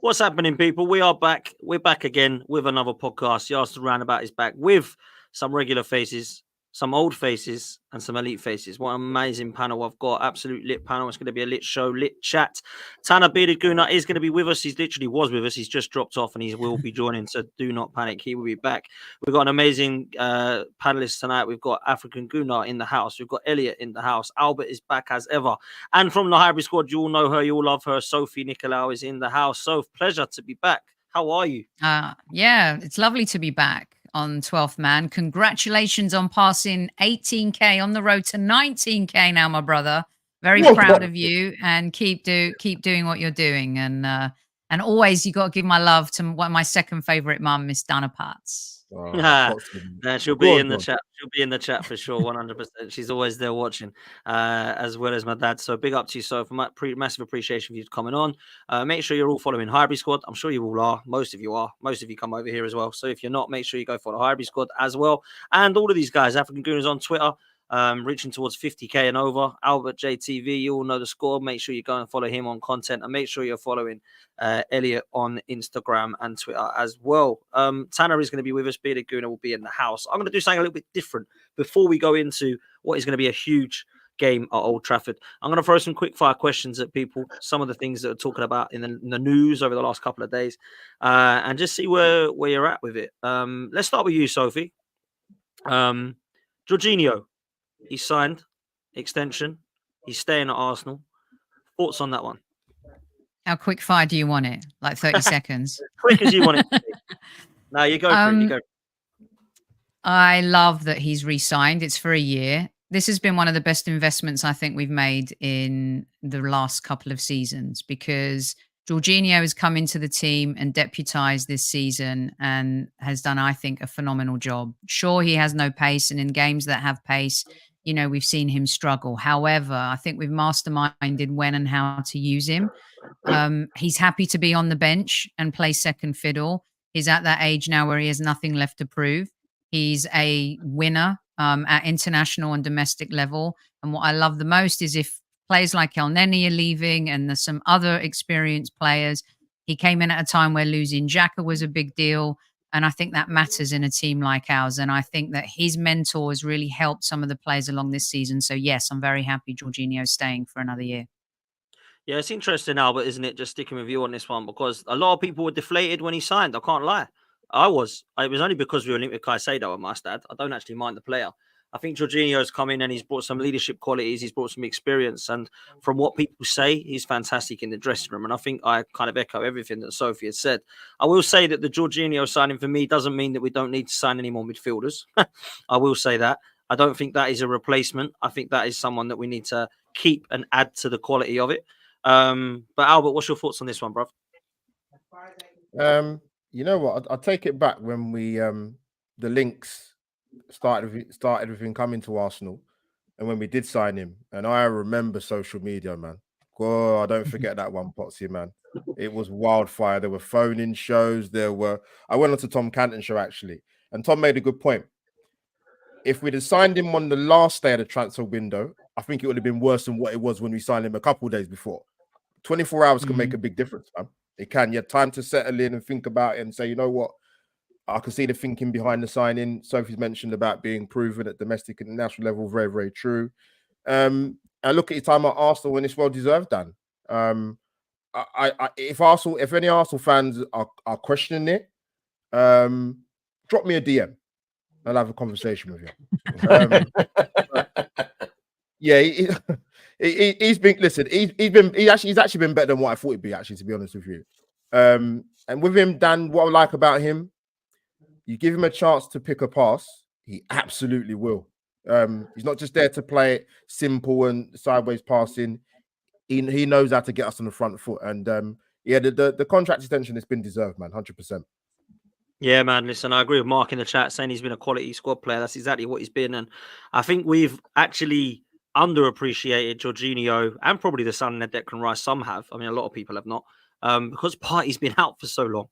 What's happening, people? We are back. We're back again with another podcast. The Arsenal Roundabout is back with some regular faces, some old faces, and some elite faces. What an amazing panel I've got. Absolute lit panel. It's going to be a lit show, lit chat. Tanner Bearded Guna is going to be with us. He's literally was with us. He's just dropped off and he will be joining. So do not panic. He will be back. We've got an amazing panelist tonight. We've got African Guna in the house. We've got Elliot in the house. Albert is back as ever. And from the hybrid squad, you all know her. You all love her. Sophie Nicolau is in the house. So pleasure to be back. How are you? Yeah, it's lovely to be back on 12th Man. Congratulations on passing 18K on the road to 19K now, my brother. Very proud of you, and keep doing what you're doing. And always you got to give my love to my second favorite mum, Miss Dana Potts. She'll be in the chat. She'll be in the chat for sure, 100%. She's always there watching, as well as my dad. So big up to you, so for my massive appreciation for you coming on. Make sure you're all following Hybrid Squad. I'm sure you all are. Most of you are. Most of you come over here as well. So if you're not, make sure you go follow Hybrid Squad as well. And all of these guys, African Gooners on Twitter. Reaching towards 50k and over. Albert JTV, you all know the score. Make sure you go and follow him on content, and make sure you're following Elliot on Instagram and Twitter as well. Tanner is going to be with us. Bearded Gooner will be in the house. I'm going to do something a little bit different before we go into what is going to be a huge game at Old Trafford. I'm going to throw some quick fire questions at people, some of the things that are talking about in the news over the last couple of days, and just see where you're at with it. Let's start with you, Sophie. Jorginho. He signed extension. He's staying at Arsenal. Thoughts on that one? How quick fire do you want it? Like 30 seconds? Quick as you want it to be. No, you go for it. You go. I love that he's re-signed. It's for a year. This has been one of the best investments I think we've made in the last couple of seasons, because Jorginho has come into the team and deputized this season and has done, I think, a phenomenal job. Sure, he has no pace, and in games that have pace, we've seen him struggle. However, I think we've masterminded when and how to use him. He's happy to be on the bench and play second fiddle. He's at that age now where he has nothing left to prove. He's a winner at international and domestic level. And what I love the most is if players like El Neni are leaving and there's some other experienced players. He came in at a time where losing Xhaka was a big deal. And I think that matters in a team like ours. And I think that his mentor has really helped some of the players along this season. So, yes, I'm very happy Jorginho's staying for another year. Yeah, it's interesting, Albert, isn't it? Just sticking with you on this one, because a lot of people were deflated when he signed. I can't lie. I was. It was only because we were linked with Caicedo, I must add. I don't actually mind the player. I think Jorginho's come in and he's brought some leadership qualities. He's brought some experience. And from what people say, he's fantastic in the dressing room. And I think I kind of echo everything that Sophie has said. I will say that the Jorginho signing for me doesn't mean that we don't need to sign any more midfielders. I will say that. I don't think that is a replacement. I think that is someone that we need to keep and add to the quality of it. But Albert, what's your thoughts on this one, bro? You know what? I'll take it back when we the links started everything coming to Arsenal, and when we did sign him, and I remember social media, man. God, don't forget that one, Potsy, man. It was wildfire. There were phone-in shows. I went on to Tom Canton show actually, and Tom made a good point. If we'd have signed him on the last day of the transfer window, I think it would have been worse than what it was when we signed him a couple of days before. 24 hours can make a big difference, man. It can. You have time to settle in and think about it and say, you know what? I can see the thinking behind the signing. Sophie's mentioned about being proven at domestic and national level. Very, very true. And look at his time at Arsenal when it's well deserved, Dan. If any Arsenal fans are questioning it, drop me a DM. I'll have a conversation with you. He's been. Listen, he's actually been better than what I thought he'd be. Actually, to be honest with you. And with him, Dan, what I like about him, you give him a chance to pick a pass, he absolutely will. He's not just there to play it simple and sideways passing. He knows how to get us on the front foot. And the contract extension has been deserved, man, 100%. Yeah, man. Listen, I agree with Mark in the chat saying he's been a quality squad player. That's exactly what he's been. And I think we've actually underappreciated Jorginho and probably the son of Declan Rice. Some have. I mean, a lot of people have not. Because Partey's been out for so long.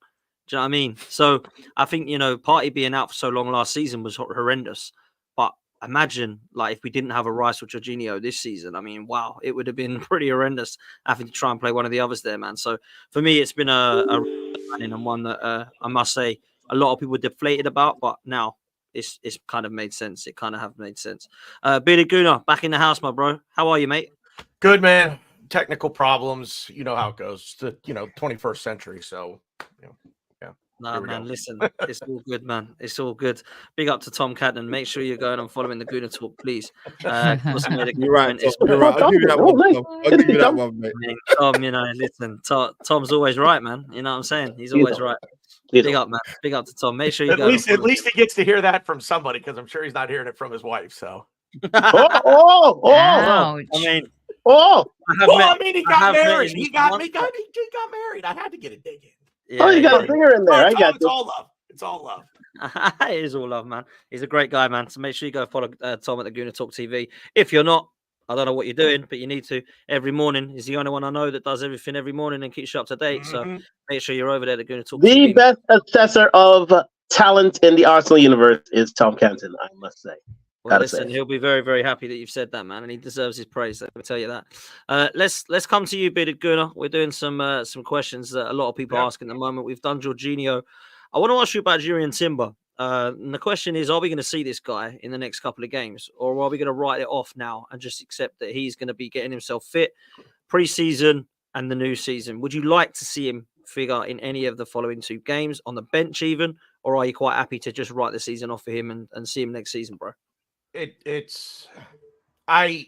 Do you know what I mean? So I think, Partey being out for so long last season was horrendous. But imagine like if we didn't have a Rice or Jorginho this season. I mean, wow, it would have been pretty horrendous having to try and play one of the others there, man. So for me, it's been a and one that I must say a lot of people deflated about, but now it's kind of made sense. It kind of have made sense. Billy Guna, back in the house, my bro. How are you, mate? Good, man. Technical problems, you know how it goes. It's the 21st century, so yeah. Nah, man, listen, it's all good, man. It's all good. Big up to Tom Cadden. Make sure you're going and following the Guna Talk, please. You're right, Tom, you're right. I'll give you that one, Tom. I'll give you that one, mate. Tom, listen, Tom's always right, man. You know what I'm saying? He's always right. Big up, man. Big up to Tom. Make sure you at least he gets to hear that from somebody, because I'm sure he's not hearing it from his wife. So, Ouch. I mean, he got married. He got married. I had to get a dig in. Yeah, you got a finger in there. I got it's all love. It's all love. It is all love, man. He's a great guy, man. So make sure you go follow Tom at the Guna Talk TV. If you're not, I don't know what you're doing, but you need to. Every morning, he's the only one I know that does everything every morning and keeps you up to date. So make sure you're over there at the Guna Talk TV. The best assessor of talent in the Arsenal universe is Tom Canton, I must say. Well, listen, he'll be very, very happy that you've said that, man, and he deserves his praise. Let me tell you that. Let's come to you, Bearded Gunner. We're doing some questions that a lot of people are asking at the moment. We've done Jorginho. I want to ask you about Jurrien Timber. And the question is, are we going to see this guy in the next couple of games, or are we going to write it off now and just accept that he's going to be getting himself fit pre-season and the new season? Would you like to see him figure in any of the following 2 games, on the bench even, or are you quite happy to just write the season off for him and see him next season, bro? I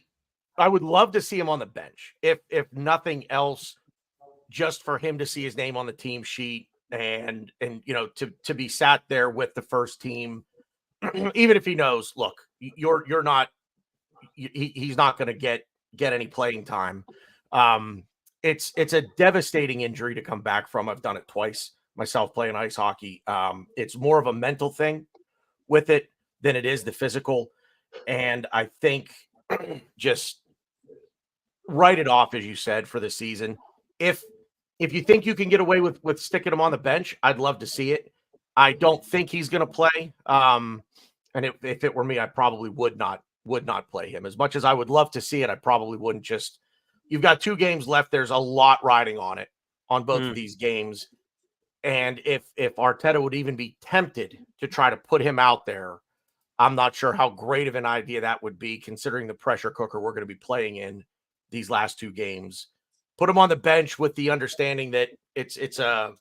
would love to see him on the bench, if nothing else, just for him to see his name on the team sheet and to be sat there with the first team, even if he knows, look, you're not, he's not going to get any playing time. It's a devastating injury to come back from. I've done it twice myself playing ice hockey. It's more of a mental thing with it than it is the physical. And I think just write it off, as you said, for the season. If you think you can get away with sticking him on the bench, I'd love to see it. I don't think he's going to play. And if it were me, I probably would not play him. As much as I would love to see it, I probably wouldn't. Just, you've got 2 games left. There's a lot riding on it, on both of these games. And if Arteta would even be tempted to try to put him out there, I'm not sure how great of an idea that would be, considering the pressure cooker we're going to be playing in these last 2 games. Put him on the bench with the understanding that it's a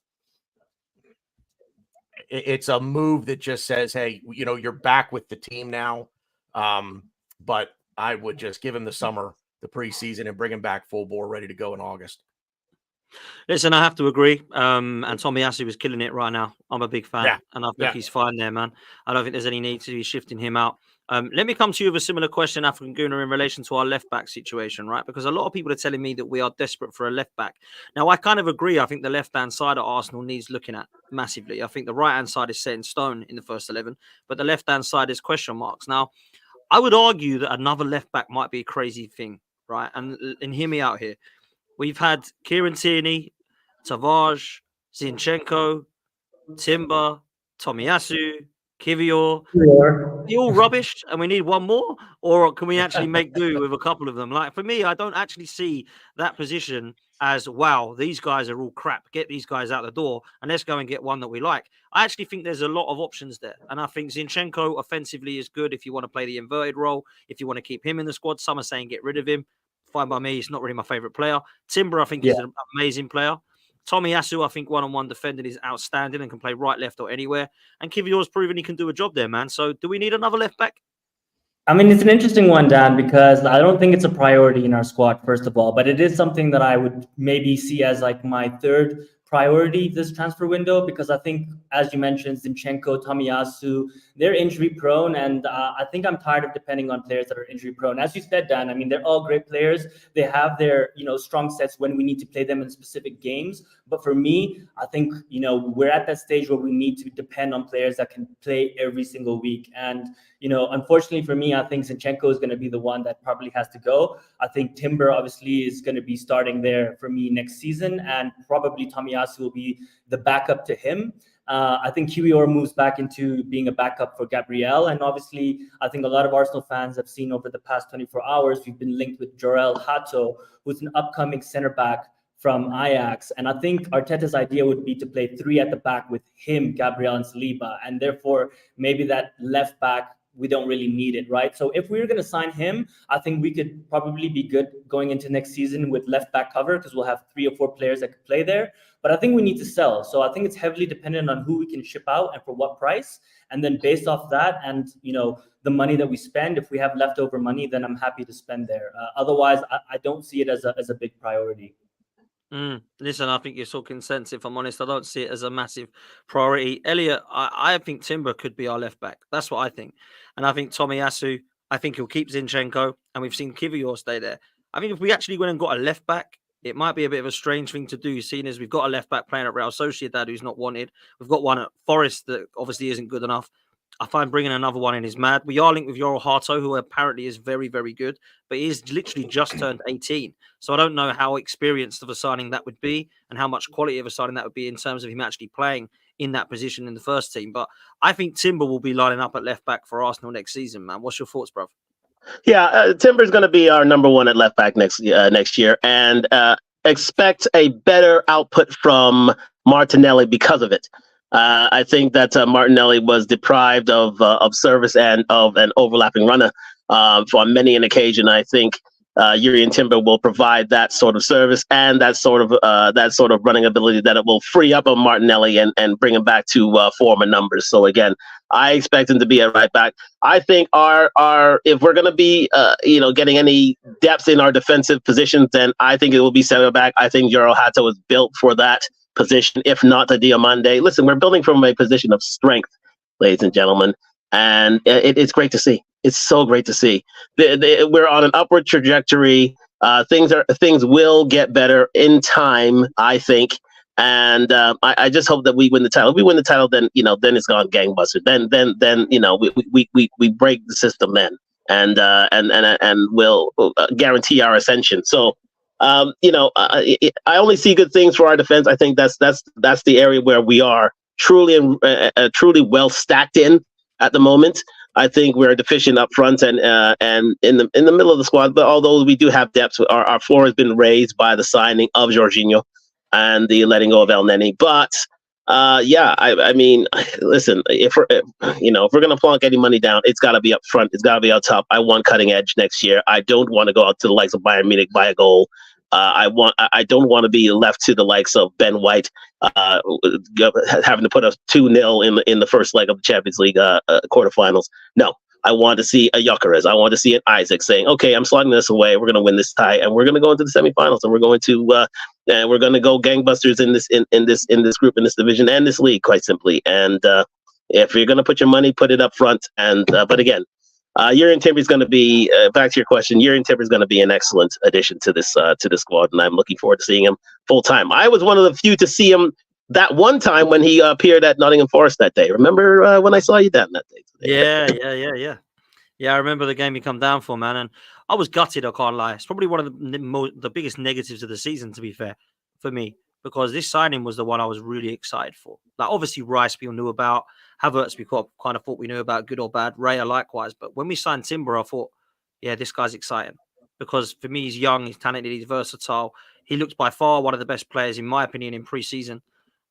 move that just says, hey, you're back with the team now. But I would just give him the summer, the preseason, and bring him back full bore, ready to go in August. Listen, I have to agree. And Tomiyasu was killing it right now. I'm a big fan, and I think he's fine there, man. I don't think there's any need to be shifting him out. Let me come to you with a similar question, African Gooner, in relation to our left back situation, right? Because a lot of people are telling me that we are desperate for a left back. Now, I kind of agree. I think the left-hand side of Arsenal needs looking at massively. I think the right-hand side is set in stone in the first 11, but the left-hand side is question marks. Now, I would argue that another left back might be a crazy thing, right? And hear me out here. We've had Kieran Tierney, Tavares, Zinchenko, Timber, Tomiyasu, Kivior. They're all rubbish, and we need one more? Or can we actually make do with a couple of them? Like, for me, I don't actually see that position as, wow, these guys are all crap. Get these guys out the door, and let's go and get one that we like. I actually think there's a lot of options there. And I think Zinchenko offensively is good if you want to play the inverted role, if you want to keep him in the squad. Some are saying get rid of him. Fine by me. He's not really my favorite player. Timber, I think, is an amazing player. Tomiyasu, I think one-on-one defending is outstanding and can play right, left, or anywhere. And Kivior's proven he can do a job there, man. So do we need another left back? I mean, it's an interesting one, Dan, because I don't think it's a priority in our squad, first of all, but it is something that I would maybe see as like my 3rd priority this transfer window, because I think, as you mentioned, Zinchenko, Tomiyasu, they're injury prone, and I think I'm tired of depending on players that are injury prone. As you said, Dan, I mean, they're all great players. They have their, strong sets when we need to play them in specific games. But for me, I think, we're at that stage where we need to depend on players that can play every single week. And, unfortunately for me, I think Zinchenko is going to be the one that probably has to go. I think Timber obviously is going to be starting there for me next season, and probably Tomiyasu will be the backup to him. I think Kiwior moves back into being a backup for Gabriel. And obviously, I think a lot of Arsenal fans have seen over the past 24 hours, we've been linked with Jorel Hato, who's an upcoming center back from Ajax. And I think Arteta's idea would be to play 3 at the back with him, Gabriel, and Saliba. And therefore, maybe that left back, we don't really need it, right? So if we were going to sign him, I think we could probably be good going into next season with left back cover, because we'll have 3 or 4 players that could play there. But I think we need to sell. So I think it's heavily dependent on who we can ship out and for what price. And then based off that and, the money that we spend, if we have leftover money, then I'm happy to spend there. Otherwise, I don't see it as a big priority. Listen, I think you're talking sense. If I'm honest, I don't see it as a massive priority. Elliot, I think Timber could be our left back. That's what I think. And I think Tomiyasu, I think he'll keep Zinchenko, and we've seen Kiwior stay there. I think if we actually went and got a left back, it might be a bit of a strange thing to do, seeing as we've got a left back playing at Real Sociedad who's not wanted. We've got one at Forest that obviously isn't good enough. I find bringing another one in is mad. We are linked with Jorel Hato, who apparently is very, very good, but he's literally just turned 18. So I don't know how experienced of a signing that would be and how much quality of a signing that would be in terms of him actually playing in that position in the first team. But I think Timber will be lining up at left back for Arsenal next season, man. What's your thoughts, bro? Yeah, Timber's going to be our number 1 at left back next year, and expect a better output from Martinelli because of it. I think that Martinelli was deprived of service and of an overlapping runner for many an occasion. I think Yuri and Timber will provide that sort of service and that sort of running ability that it will free up on Martinelli and bring him back to former numbers. So again, I expect him to be a right back. I think our if we're going to be getting any depth in our defensive positions, then I think it will be center back. I think Jorel Hato is built for that position, if not the Diomande. Listen, we're building from a position of strength, ladies and gentlemen, and it's great to see. It's so great to see. We're on an upward trajectory. Things will get better in time, I think, and I just hope that we win the title. If we win the title, then it's gone gangbusters. Then we break the system then, and we'll guarantee our ascension. So. I only see good things for our defense. I think that's the area where we are truly well stacked in at the moment. I think we're deficient up front and in the middle of the squad. But although we do have depth, our floor has been raised by the signing of Jorginho and the letting go of El Neni. But I mean, listen, if we're gonna plunk any money down, it's got to be up front. It's got to be up top. I want cutting edge next year. I don't want to go out to the likes of Bayern Munich by a goal. I don't want to be left to the likes of Ben White, having to put us 2-0 in the first leg of the Champions League quarterfinals. No, I want to see a Gyökeres. I want to see an Isaac saying, "Okay, I'm slotting this away. We're going to win this tie, and we're going to go into the semifinals, and we're going to go gangbusters in this group, in this division, and this league, quite simply." And if you're going to put your money, put it up front. And but again. Yuri Timber is going to be back to your question. Yuri Timber is going to be an excellent addition to this squad, and I'm looking forward to seeing him full time. I was one of the few to see him that one time when he appeared at Nottingham Forest that day. Remember when I saw you down that day? Yeah. I remember the game you come down for, man, and I was gutted. I can't lie. It's probably one of the biggest negatives of the season, to be fair, for me, because this signing was the one I was really excited for. Like, obviously, Rice we all knew about. Havertz we kind of thought we knew about, good or bad. Raya likewise. But when we signed Timber, I thought, yeah, this guy's exciting. Because for me, he's young, he's talented, he's versatile. He looks by far one of the best players, in my opinion, in pre-season.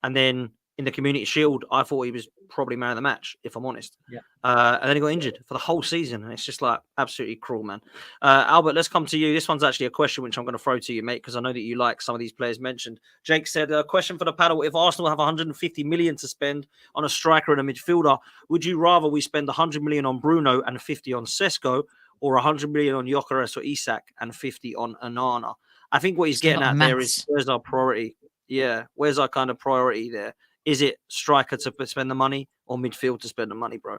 And then in the Community Shield, I thought he was probably man of the match, if I'm honest. Yeah. And then he got injured for the whole season. And it's just like absolutely cruel, man. Albert, let's come to you. This one's actually a question which I'm going to throw to you, mate, because I know that you like some of these players mentioned. Jake said, a question for the panel. If Arsenal have 150 million to spend on a striker and a midfielder, would you rather we spend 100 million on Bruno and 50 on Sesko, or 100 million on Gyökeres or Isak and 50 on Onana? I think what he's getting at there is, where's our priority? Yeah, where's our kind of priority there? Is it striker to spend the money or midfield to spend the money, bro?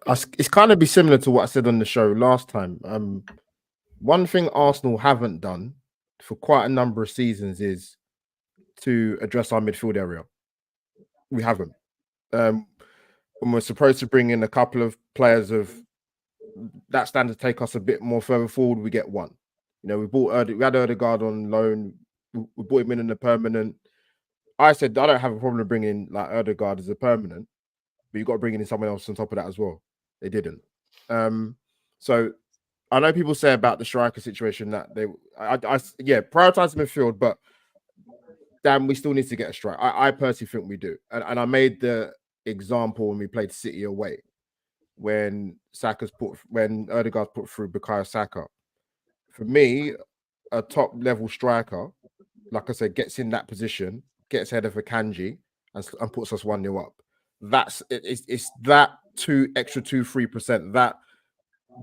It's kind of be similar to what I said on the show last time. One thing Arsenal haven't done for quite a number of seasons is to address our midfield area. We haven't. When we're supposed to bring in a couple of players of that standard to take us a bit more further forward, we get one. We had Odegaard on loan. We brought him in a permanent. I said I don't have a problem bringing in like Erdegaard as a permanent, but you've got to bring in someone else on top of that as well. They didn't. So I know people say about the striker situation that prioritize the midfield, but damn, we still need to get a strike. I personally think we do. And I made the example when we played City away, when Erdegaard put through Bukayo Saka. For me, a top level striker, like I said, gets in that position, gets ahead of a Kanji, and puts us 1-0 up. It's that 3%, that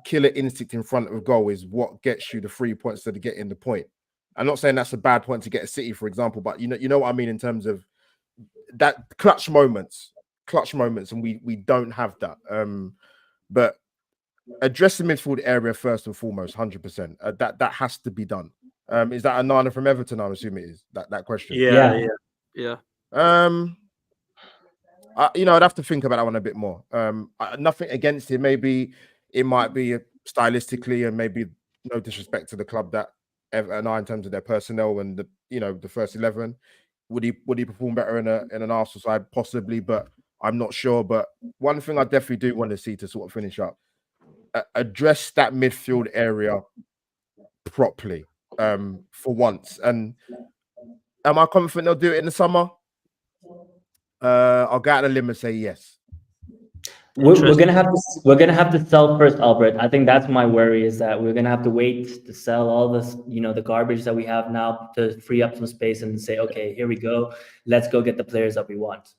killer instinct in front of goal is what gets you the 3 points to get in the point. I'm not saying that's a bad point to get a City, for example, but you know what I mean in terms of that clutch moments, and we don't have that. But address the midfield area first and foremost, 100%. That has to be done. Is that Anana from Everton? I'm assuming it is that question. Yeah. I'd have to think about that one a bit more. Nothing against him. Maybe it might be stylistically, and maybe no disrespect to the club that Everton are in terms of their personnel and the first 11. Would he perform better in an Arsenal side? Possibly, but I'm not sure. But one thing I definitely do want to see to sort of finish up, address that midfield area properly for once. And am I confident they'll do it in the summer? I'll go out on a limb and say yes. We're gonna have to sell first, Albert. I think that's my worry, is that we're gonna have to wait to sell all this, the garbage that we have now, to free up some space and say, okay, here we go. Let's go get the players that we want.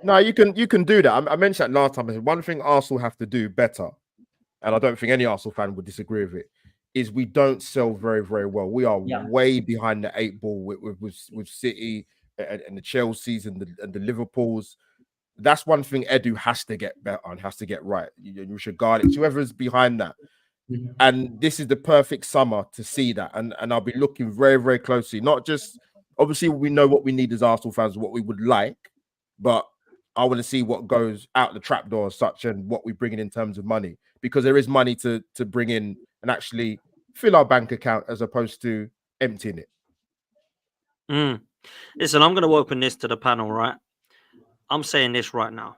No, you can do that. I mentioned that last time. One thing Arsenal have to do better, and I don't think any Arsenal fan would disagree with it, is we don't sell very, very well. We are way behind the 8 ball with City and the Chelseas and the Liverpools. That's one thing Edu has to get better and has to get right. You should guard it. Whoever's behind that. Mm-hmm. And this is the perfect summer to see that. And I'll be looking very, very closely. Not just, obviously, we know what we need as Arsenal fans, what we would like, but I want to see what goes out the trapdoor as such and what we bring in terms of money, because there is money to bring in and actually fill our bank account as opposed to emptying it. Listen, I'm going to open this to the panel, right? I'm saying this right now.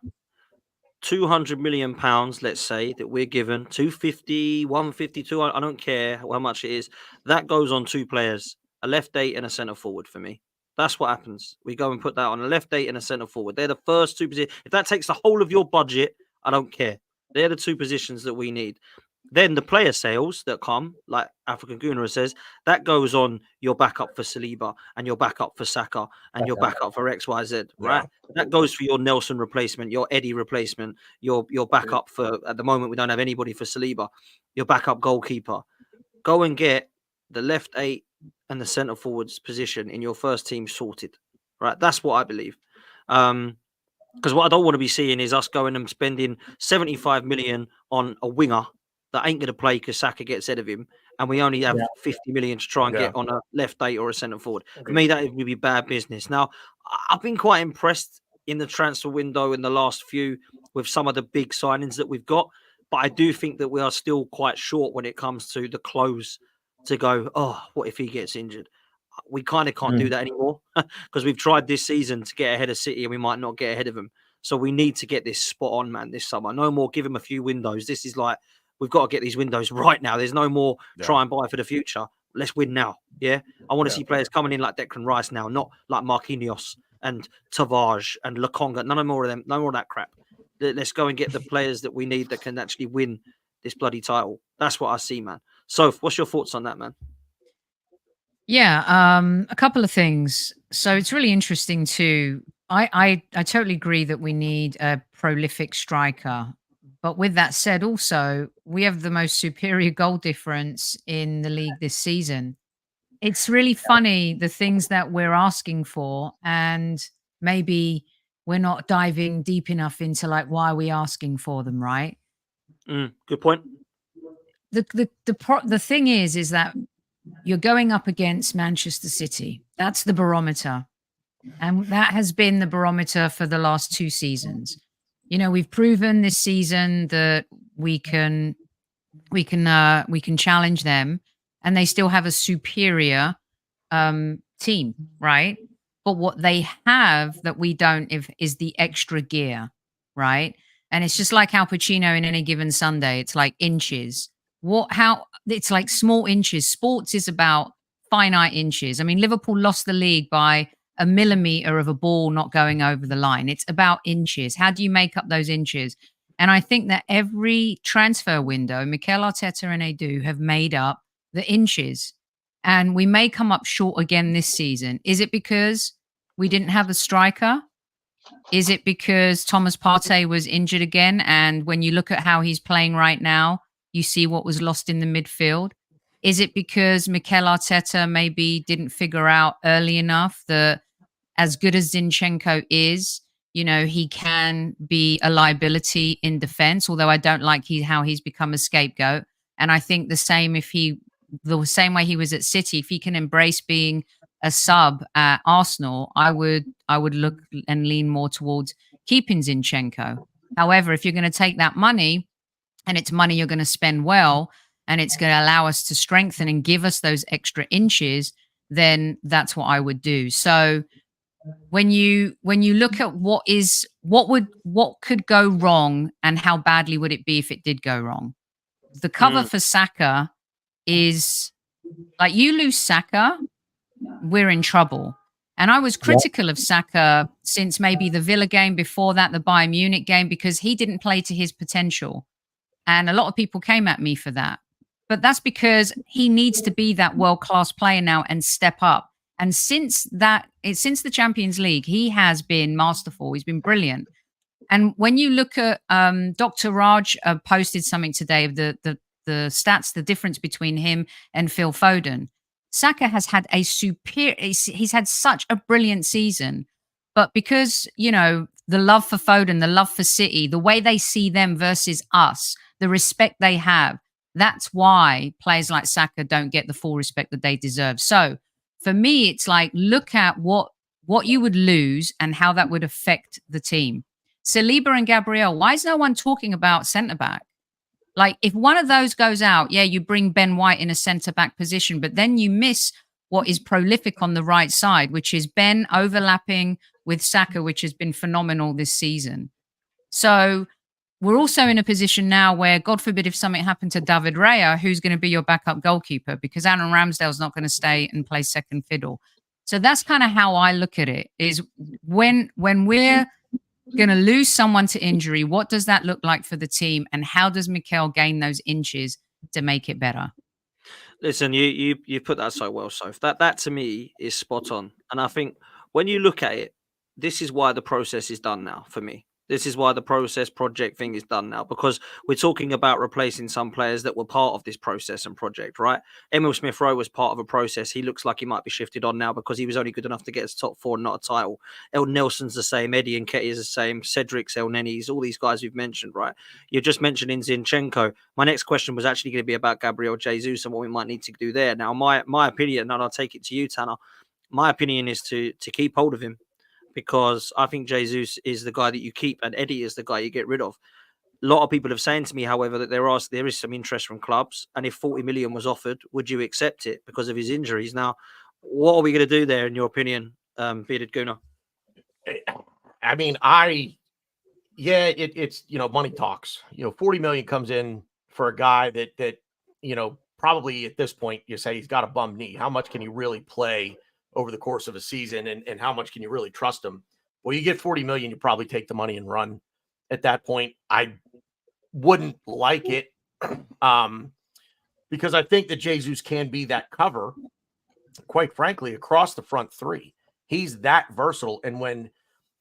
£200 million, let's say, that we're given, 250, 152, I don't care how much it is. That goes on 2 players, a left 8 and a centre forward for me. That's what happens. We go and put that on a left 8 and a centre forward. They're the first 2 positions. If that takes the whole of your budget, I don't care. They're the 2 positions that we need. Then the player sales that come, like African Guna says, that goes on your backup for Saliba and your backup for Saka and your backup for XYZ, right? Yeah. That goes for your Nelson replacement, your Eddie replacement, your backup for, at the moment, we don't have anybody for Saliba, your backup goalkeeper. Go and get the left 8 and the centre forwards position in your first team sorted, right? That's what I believe. Because what I don't want to be seeing is us going and spending 75 million on a winger that ain't going to play because Saka gets ahead of him, and we only have 50 million to try and get on a left 8 or a centre forward. For me, that would be bad business. Now, I've been quite impressed in the transfer window in the last few with some of the big signings that we've got, but I do think that we are still quite short when it comes to the close to go, oh, what if he gets injured? We kind of can't do that anymore because we've tried this season to get ahead of City and we might not get ahead of them. So we need to get this spot on, man, this summer. No more give him a few windows. This is like, we've got to get these windows right now. There's no more try and buy for the future. Let's win now. Yeah. I want to see players coming in like Declan Rice now, not like Marquinhos and Tavares and Lokonga. None more of them. No more of that crap. Let's go and get the players that we need that can actually win this bloody title. That's what I see, man. So what's your thoughts on that, man? Yeah, a couple of things. So it's really interesting too. I totally agree that we need a prolific striker. But with that said, also, we have the most superior goal difference in the league this season. It's really funny, the things that we're asking for, and maybe we're not diving deep enough into like why are we asking for them, right? Good point. The thing is that you're going up against Manchester City. That's the barometer. And that has been the barometer for the last 2 seasons. We've proven this season that we can challenge them, and they still have a superior team, right? but what they have that we don't is the extra gear, right? And it's just like Al Pacino in Any Given Sunday. It's like inches. It's like small inches. Sports is about finite inches. I mean, Liverpool lost the league by a millimeter of a ball not going over the line. It's about inches. How do you make up those inches? And I think that every transfer window, Mikel Arteta and Edu have made up the inches. And we may come up short again this season. Is it because we didn't have a striker? Is it because Thomas Partey was injured again? And when you look at how he's playing right now, you see what was lost in the midfield. Is it because Mikel Arteta maybe didn't figure out early enough that as good as Zinchenko is, he can be a liability in defense, although I don't like how he's become a scapegoat. And I think the same way he was at City, if he can embrace being a sub at Arsenal, I would look and lean more towards keeping Zinchenko. However, if you're going to take that money, and it's money you're going to spend well, and it's going to allow us to strengthen and give us those extra inches, then that's what I would do. So when you look at what could go wrong and how badly would it be if it did go wrong, the cover for Saka is like, you lose Saka, we're in trouble. And I was critical of Saka since maybe the Villa game, before that the Bayern Munich game, because he didn't play to his potential. And a lot of people came at me for that. But that's because he needs to be that world-class player now and step up. And since the Champions League, he has been masterful. He's been brilliant. And when you look at Dr. Raj posted something today of the stats, the difference between him and Phil Foden. Saka has had he's had such a brilliant season. But because, the love for Foden, the love for City, the way they see them versus us, the respect they have, that's why players like Saka don't get the full respect that they deserve. So for me, it's like, look at what you would lose and how that would affect the team. Saliba and Gabriel, why is no one talking about centre-back? Like, if one of those goes out, you bring Ben White in a centre-back position, but then you miss what is prolific on the right side, which is Ben overlapping with Saka, which has been phenomenal this season. So we're also in a position now where, God forbid, if something happened to David Raya, who's going to be your backup goalkeeper? Because Aaron Ramsdale's not going to stay and play second fiddle. So that's kind of how I look at it, is when we're going to lose someone to injury, what does that look like for the team? And how does Mikel gain those inches to make it better? Listen, you put that so well, Soph. That to me is spot on. And I think when you look at it, this is why the process is done now for me. This is why the project thing is done now, because we're talking about replacing some players that were part of this process and project, right? Emil Smith-Rowe was part of a process. He looks like he might be shifted on now because he was only good enough to get us top four, not a title. El Nelson's the same. Eddie Nketiah is the same. Cedric's, El Nenis, all these guys we've mentioned, right? You're just mentioning Zinchenko. My next question was actually going to be about Gabriel Jesus and what we might need to do there. Now, my opinion, and I'll take it to you, Tanner, my opinion is to keep hold of him, because I think Jesus is the guy that you keep and Eddie is the guy you get rid of. A lot of people have saying to me, however, that there is some interest from clubs, and if 40 million was offered, would you accept it because of his injuries? Now, what are we going to do there, in your opinion, Bearded Gooner? I mean, it's money talks. 40 million comes in for a guy that probably at this point you say he's got a bum knee. How much can he really play over the course of a season, and how much can you really trust him? Well, you get 40 million, you probably take the money and run. At that point, I wouldn't like it because I think that Jesus can be that cover, quite frankly, across the front three. He's that versatile. And when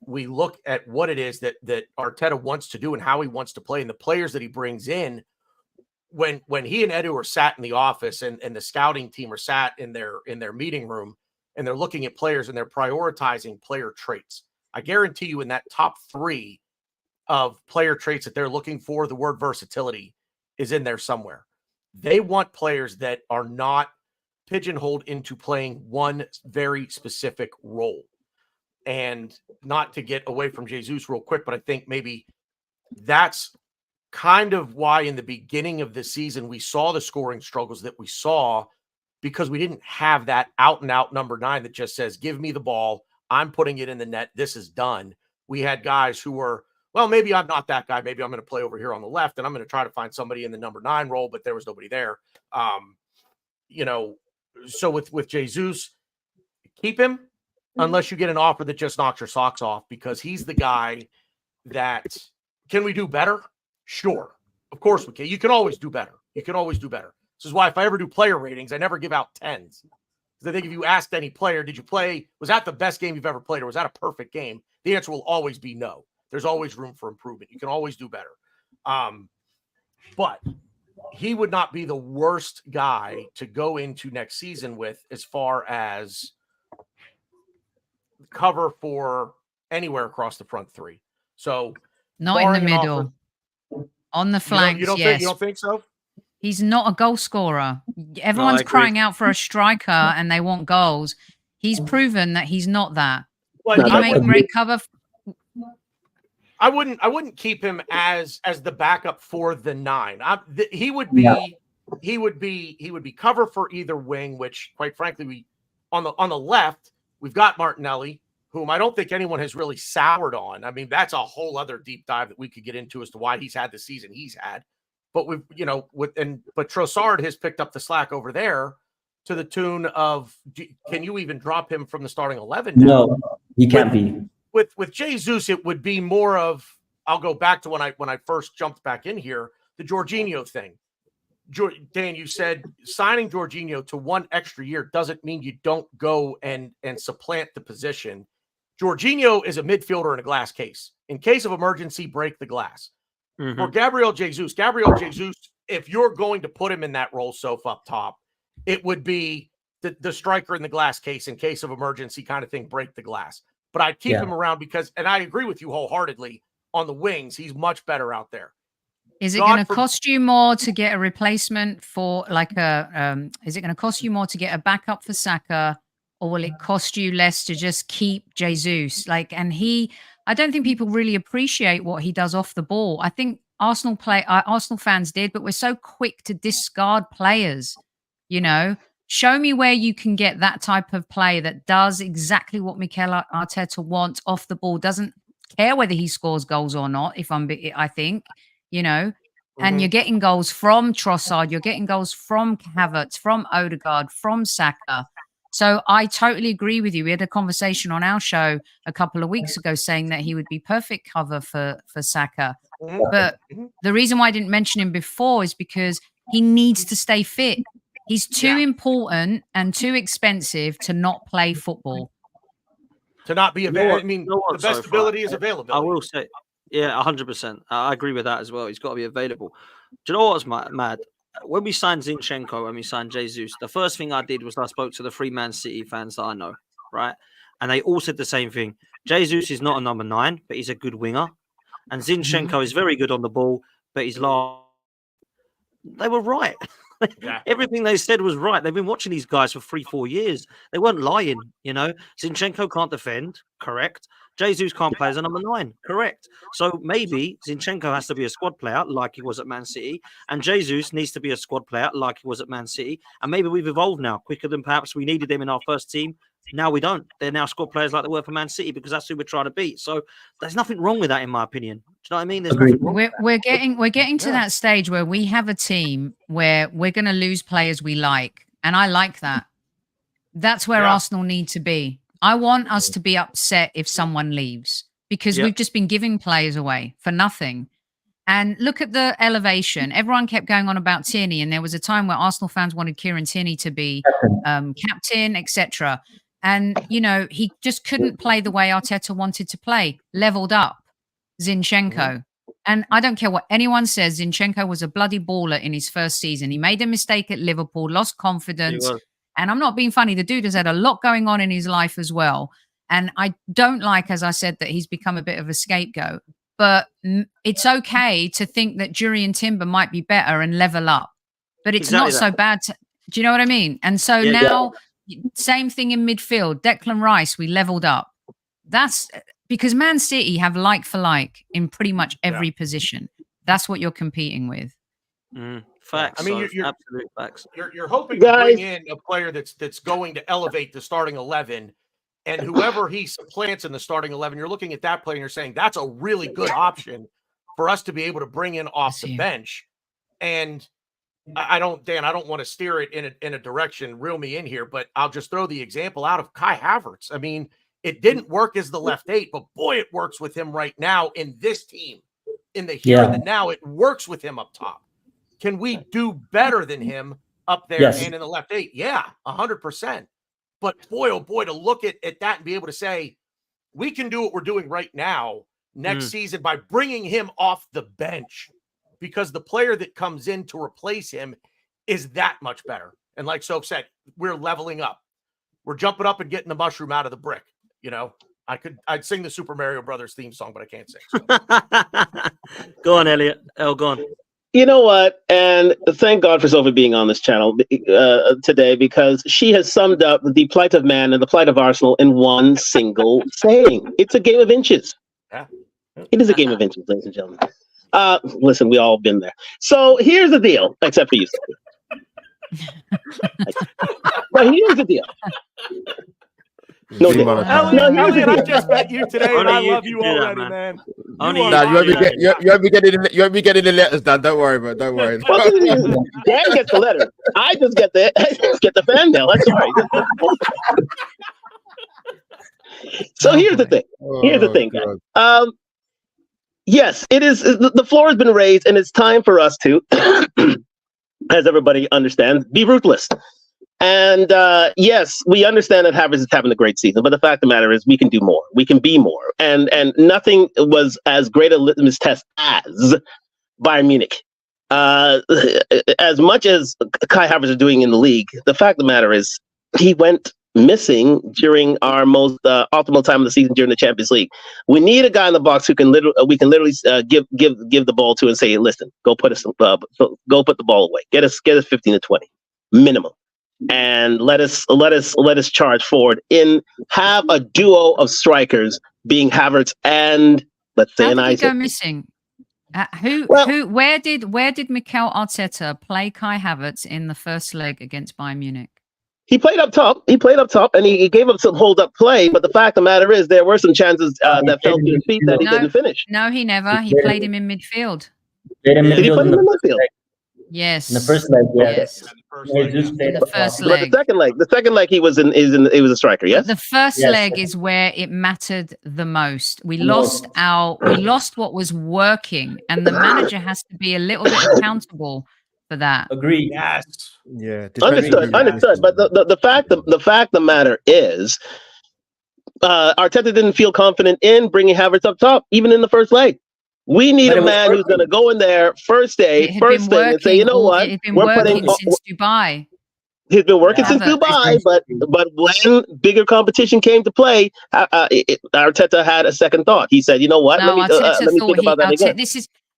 we look at what it is that Arteta wants to do and how he wants to play and the players that he brings in, when he and Edu are sat in the office and the scouting team are sat in their meeting room, and they're looking at players and they're prioritizing player traits, I guarantee you in that top three of player traits that they're looking for, the word versatility is in there somewhere. They want players that are not pigeonholed into playing one very specific role. And not to get away from Jesus real quick, but I think maybe that's kind of why in the beginning of the season we saw the scoring struggles that we saw, because we didn't have that out-and-out number 9 that just says, give me the ball, I'm putting it in the net. This is done. We had guys who were, well, maybe I'm not that guy. Maybe I'm going to play over here on the left, and I'm going to try to find somebody in the number 9 role, but there was nobody there. So with Jesus, keep him unless you get an offer that just knocks your socks off, because he's the guy that, can we do better? Sure. Of course we can. You can always do better. You can always do better. This is why if I ever do player ratings, I never give out 10s. Because I think if you asked any player, did you play, was that the best game you've ever played, or was that a perfect game? The answer will always be no. There's always room for improvement. You can always do better. But he would not be the worst guy to go into next season with as far as cover for anywhere across the front 3. So not in the middle. On the flanks, you don't think so? He's not a goal scorer. Everyone's crying out for a striker and they want goals. He's proven that he's not that. But Would he make great cover? I wouldn't keep him as the backup for the 9. He would be cover for either wing, which quite frankly, we on the left, we've got Martinelli, whom I don't think anyone has really soured on. I mean, that's a whole other deep dive that we could get into as to why he's had the season he's had. But but Trossard has picked up the slack over there to the tune of, can you even drop him from the starting 11 now? No, he can't be. With Jesus, it would be more of, I'll go back to when I first jumped back in here, the Jorginho thing. Dan, you said signing Jorginho to 1 extra year doesn't mean you don't go and supplant the position. Jorginho is a midfielder in a glass case. In case of emergency, break the glass. Mm-hmm. For Gabriel Jesus, if you're going to put him in that role, Soph, up top, it would be the striker in the glass case in case of emergency kind of thing, break the glass. But I'd keep him around because, and I agree with you wholeheartedly, on the wings, he's much better out there. Is it going to cost you more to get a replacement for is it going to cost you more to get a backup for Saka, or will it cost you less to just keep Jesus? I don't think people really appreciate what he does off the ball. I think Arsenal fans did, but we're so quick to discard players, Show me where you can get that type of play that does exactly what Mikel Arteta wants off the ball, doesn't care whether he scores goals or not, I think, and you're getting goals from Trossard, you're getting goals from Havertz, from Odegaard, from Saka. So I totally agree with you. We had a conversation on our show a couple of weeks ago saying that he would be perfect cover for Saka. But the reason why I didn't mention him before is because he needs to stay fit. He's too important and too expensive to not play football. To not be available. I mean, the best ability is availability. I will say, 100%. I agree with that as well. He's got to be available. Do you know what's mad? When we signed Zinchenko, when we signed Jesus, the first thing I did was I spoke to the 3 Man City fans that I know, right? And they all said the same thing. Jesus is not a number 9, but he's a good winger. And Zinchenko is very good on the ball, but he's They were right. Yeah. Everything they said was right. They've been watching these guys for 3-4 years. They weren't lying, Zinchenko can't defend, correct. Jesus can't play as a number 9, correct. So maybe Zinchenko has to be a squad player like he was at Man City, and Jesus needs to be a squad player like he was at Man City. And maybe we've evolved now quicker than perhaps we needed them in our first team. Now we don't. They're now squad players like they were for Man City because that's who we're trying to beat. So there's nothing wrong with that, in my opinion. Do you know what I mean? There's nothing wrong. We're getting to that stage where we have a team where we're going to lose players we like, and I like that. That's where Arsenal need to be. I want us to be upset if someone leaves because we've just been giving players away for nothing. And look at the elevation. Everyone kept going on about Tierney, and there was a time where Arsenal fans wanted Kieran Tierney to be captain, etc. And, he just couldn't play the way Arteta wanted to play. Leveled up Zinchenko. And I don't care what anyone says, Zinchenko was a bloody baller in his first season. He made a mistake at Liverpool, lost confidence. And I'm not being funny. The dude has had a lot going on in his life as well. And I don't like, as I said, that he's become a bit of a scapegoat. But it's okay to think that Jury and Timber might be better and level up. But it's not so bad. Do you know what I mean? And so now, same thing in midfield. Declan Rice, we leveled up. That's because Man City have like for like in pretty much every position. That's what you're competing with. Facts. I mean, you're absolute facts. You're hoping to bring in a player that's going to elevate the starting 11 And whoever he supplants in the starting 11, you're looking at that player and you're saying that's a really good option for us to be able to bring in off the bench. And I don't want to steer it in a direction, reel me in here, but I'll just throw the example out of Kai Havertz. I mean, it didn't work as the left 8, but boy, it works with him right now in this team. In the here and the now, it works with him up top. Can we do better than him up there and in the left 8? Yeah, 100%. But boy, oh boy, to look at that and be able to say, we can do what we're doing right now next season by bringing him off the bench, because the player that comes in to replace him is that much better. And like Soph said, we're leveling up. We're jumping up and getting the mushroom out of the brick. You know, I'd sing the Super Mario Brothers theme song, but I can't sing. So. Go on, Elliot. Go on. You know what? And thank God for Sophie being on this channel today, because she has summed up the plight of man and the plight of Arsenal in one single saying. It's a game of inches. Yeah. It is a game of inches, ladies and gentlemen. Listen, we all been there. So here's the deal, except for you, Sophie. But here's the deal. No, Elliot, I just met you today, and I love you already, man. You won't be getting the letters, Dan. Don't worry, man. Don't worry. Dan gets the letter. I just get the fan mail. That's all right. So here's the thing. Here's the thing, guys. Yes, it is. The floor has been raised, and it's time for us to, as everybody understands, be ruthless. And yes, we understand that Havertz is having a great season, but the fact of the matter is we can do more. We can be more. And nothing was as great a litmus test as Bayern Munich. As much as Kai Havertz is doing in the league, the fact of the matter is he went missing during our most optimal time of the season during the Champions League. We need a guy in the box who can literally give the ball to and say, listen, go put the ball away. Get us 15 to 20 minimum. And let us charge forward have a duo of strikers being Havertz and let's say How an did he Isaac. go missing? Where did Mikel Arteta play Kai Havertz in the first leg against Bayern Munich? He played up top, and he gave up some hold-up play. But the fact of the matter is, there were some chances that fell to his feet that he didn't finish. No, he never. He played him in midfield. Did he put him in midfield? Yes. In the first leg, yes. In the first leg. But the second leg, he was a striker. Yes. The first leg is where it mattered the most. We lost what was working, and the manager has to be a little bit accountable for that. Agreed. Yes. Yeah. Understood. But the fact of the matter is, Arteta didn't feel confident in bringing Havertz up top, even in the first leg. We need a man who's going to go in there first thing, and say, you know what? It's been working since Dubai. He's been working since Dubai, but when bigger competition came to play, Arteta had a second thought. He said, you know what? No, let me think about that again.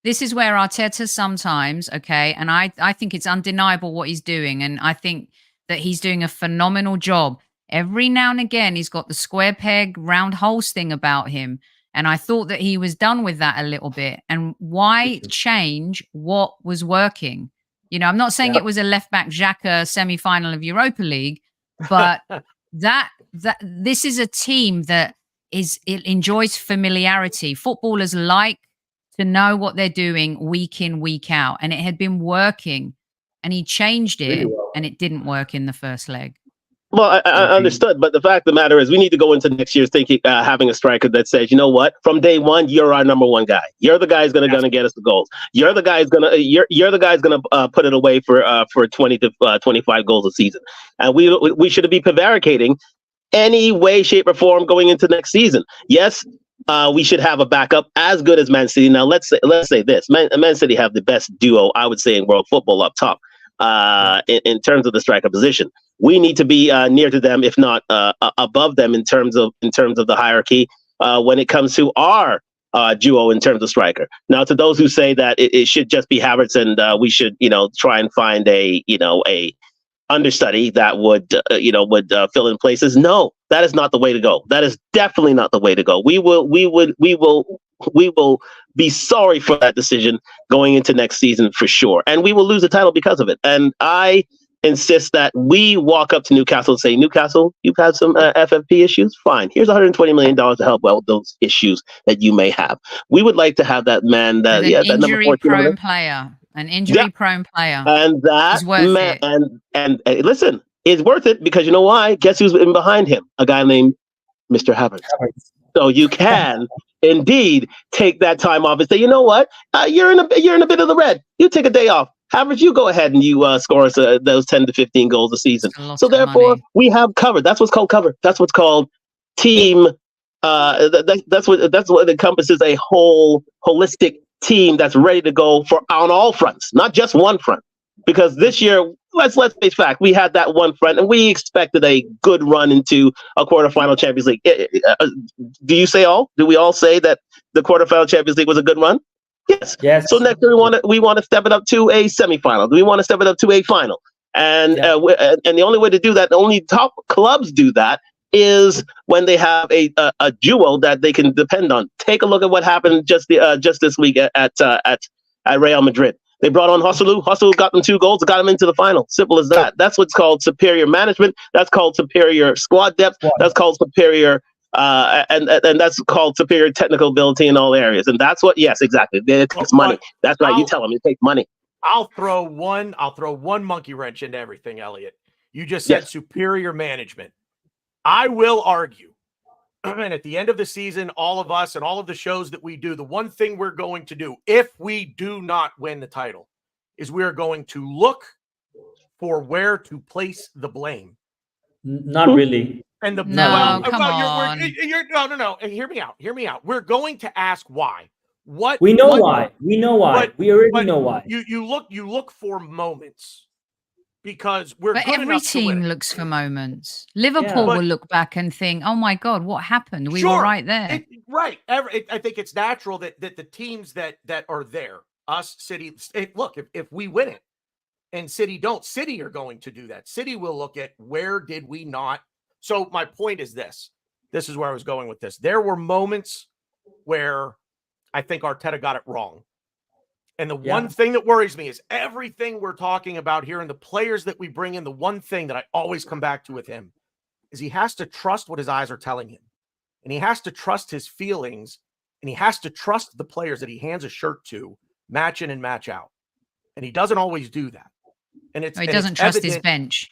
This is where Arteta sometimes, okay, and I think it's undeniable what he's doing, and I think that he's doing a phenomenal job. Every now and again, he's got the square peg, round holes thing about him. And I thought that he was done with that a little bit. And why change what was working? You know, I'm not saying it was a left-back Xhaka semi-final of Europa League, but that this is a team that it enjoys familiarity. Footballers like to know what they're doing week in, week out. And it had been working. And he changed it, and it didn't work in the first leg. Well, I understood, but the fact of the matter is, we need to go into next year thinking, having a striker that says, you know what, from day one, you're our number one guy. You're the guy who's going to get us the goals. You're the guy who's going to put it away for 20 to 25 goals a season. And we should be prevaricating any way, shape, or form going into next season. Yes, we should have a backup as good as Man City. Now, let's say this: Man City have the best duo, I would say, in world football up top. In terms of the striker position, we need to be near to them, if not above them, in terms of the hierarchy when it comes to our duo in terms of striker. Now, to those who say that it should just be Havertz and we should try and find a understudy that would fill in places. No, that is not the way to go. That is definitely not the way to go. We will be sorry for that decision going into next season for sure, and we will lose the title because of it. And I insists that we walk up to Newcastle and say, Newcastle, you've had some FFP issues. Fine. Here's $120 million to help out with those issues that you may have. We would like to have that man, that number 14 player, an injury-prone player, and that is worth it. And listen, it's worth it because you know why? Guess who's in behind him? A guy named Mr. Havertz. So you can indeed take that time off and say, you know what? You're in a bit of the red. You take a day off. Havertz, you go ahead and you score us those 10 to 15 goals a season. So therefore, we have covered. That's what's called cover. That's what's called team. That's what encompasses a whole holistic team that's ready to go on all fronts, not just one front. Because this year, let's face fact, we had that one front, and we expected a good run into a quarterfinal Champions League. Do we all say that the quarterfinal Champions League was a good run? Yes. So next year we want to step it up to a semifinal. Do we want to step it up to a final? And and the only way to do that, the only top clubs do that, is when they have a duo that they can depend on. Take a look at what happened just this week at Real Madrid. They brought on Joselu. Joselu got them 2 goals, got them into the final. Simple as that. That's what's called superior management. That's called superior squad depth. That's called superior and that's called superior technical ability in all areas. And that's what, yes, exactly. It takes money. That's right. You tell them it takes money. I'll throw one monkey wrench into everything, Elliot. You just said superior management. I will argue, and at the end of the season, all of us and all of the shows that we do, the one thing we're going to do, if we do not win the title, is we are going to look for where to place the blame. Not really. And come on. No. Hear me out. We're going to ask why. Why. We know why. We already know why. You look for moments. Because every team looks for moments. Liverpool will look back and think, "Oh my God, what happened? We were right there." I think it's natural that the teams that are there, us, City. Look, if we win it, and City don't, City are going to do that. City will look at where did we not. So my point is this. This is where I was going with this. There were moments where I think Arteta got it wrong. And the one thing that worries me is everything we're talking about here and the players that we bring in, the one thing that I always come back to with him is he has to trust what his eyes are telling him. And he has to trust his feelings, and he has to trust the players that he hands a shirt to match in and match out. And he doesn't always do that. And he doesn't trust his bench.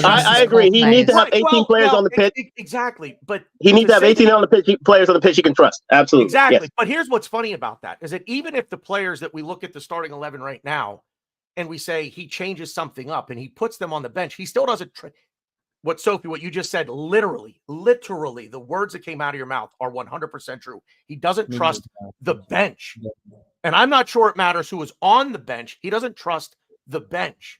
I agree. He needs to have 18 players on the pitch. Exactly. But he needs to have 18 on the pitch, players on the pitch he can trust. Absolutely. Exactly. Yes. But here's what's funny about that is that even if the players that we look at the starting 11 right now and we say he changes something up and he puts them on the bench, he still doesn't. What you just said, literally, the words that came out of your mouth are 100% true. He doesn't trust the bench. And I'm not sure it matters who is on the bench. He doesn't trust the bench.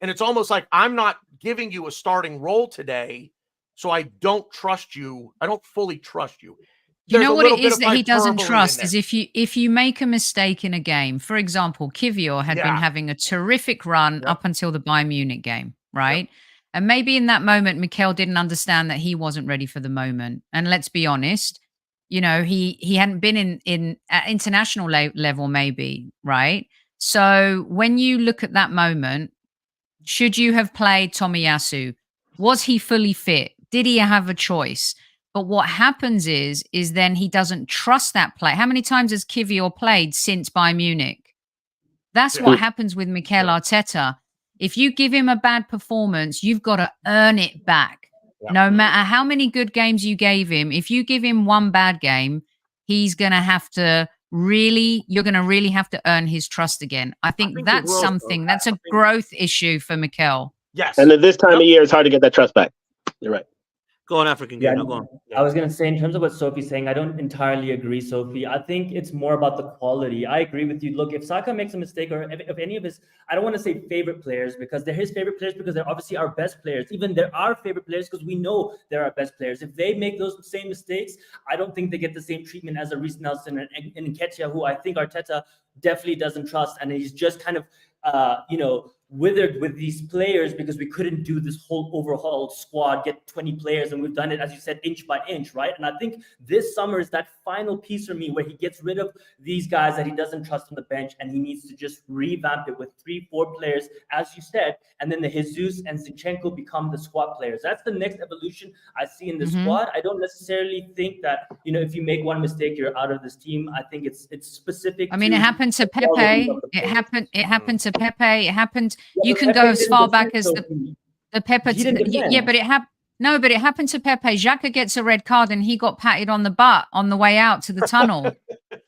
And it's almost like I'm not giving you a starting role today, so I don't trust you. I don't fully trust you. You know what it is that he doesn't trust is if you make a mistake in a game. For example, Kivior had been having a terrific run up until the Bayern Munich game, right? Yep. And maybe in that moment, Mikel didn't understand that he wasn't ready for the moment. And let's be honest, you know, he hadn't been in at international level, maybe, right? So when you look at that moment, should you have played Tomiyasu? Was he fully fit? Did he have a choice? But what happens is then he doesn't trust that play. How many times has Kivior played since Bayern Munich? That's what happens with Mikel Arteta. If you give him a bad performance, you've got to earn it back. No matter how many good games you gave him, if you give him one bad game, you're going to really have to earn his trust again. I think that's a growth issue for Mikel. Yes. And at this time of year, it's hard to get that trust back. You're right. Go on, African. Yeah, go on. I was going to say, in terms of what Sophie's saying, I don't entirely agree, Sophie. I think it's more about the quality. I agree with you. Look, if Saka makes a mistake, or if any of his, I don't want to say favorite players, because they're his favorite players because they're obviously our best players. Even they're our favorite players because we know they're our best players. If they make those same mistakes, I don't think they get the same treatment as a Reece Nelson and Nketiah, who I think Arteta definitely doesn't trust. And he's just kind of, withered with these players because we couldn't do this whole overhaul squad, get 20 players, and we've done it, as you said, inch by inch, right? And I think this summer is that final piece for me where he gets rid of these guys that he doesn't trust on the bench, and he needs to just revamp it with 3-4 players, as you said, and then the Jesus and Zinchenko become the squad players. That's the next evolution I see in the squad. I don't necessarily think that, you know, if you make one mistake, you're out of this team. I think it's specific. I mean, it happened to Pepe. It happened to Pepe. It happened. You can go as far back as the Pepe. Yeah, but it happened. No, but it happened to Pepe. Xhaka gets a red card and he got patted on the butt on the way out to the tunnel.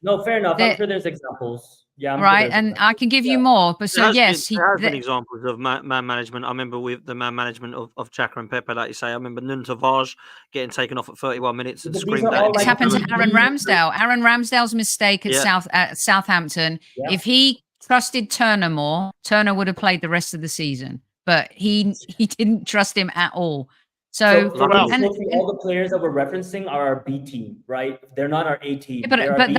No, fair enough. I'm sure there's examples. Yeah, right, and I can give you more. But so yes, there has been examples of man management. I remember with the man management of Xhaka and Pepe, like you say. I remember Nuntavage getting taken off at 31 minutes and screamed at him. It's happened to Aaron Ramsdale. Aaron Ramsdale's mistake at Southampton. Yeah. If he trusted Turner more, Turner would have played the rest of the season. But he didn't trust him at all. So all the players that we're referencing are our B team, right? They're not our A team. Yeah, but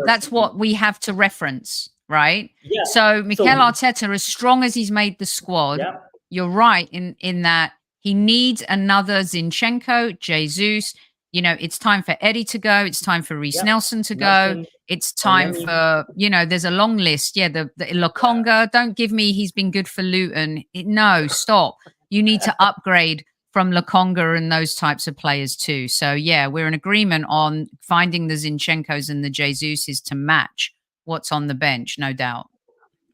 that's what we have to reference, right? Yeah. So Mikel Arteta, as strong as he's made the squad, you're right in that he needs another Zinchenko, Jesus. You know, it's time for Eddie to go. It's time for Reece Nelson to go. It's time for, you know, there's a long list. Yeah, the Lokonga. Don't give me he's been good for Luton. No, stop. You need to upgrade from Lokonga and those types of players too. So yeah, we're in agreement on finding the Zinchenkos and the Jesuses to match what's on the bench, no doubt.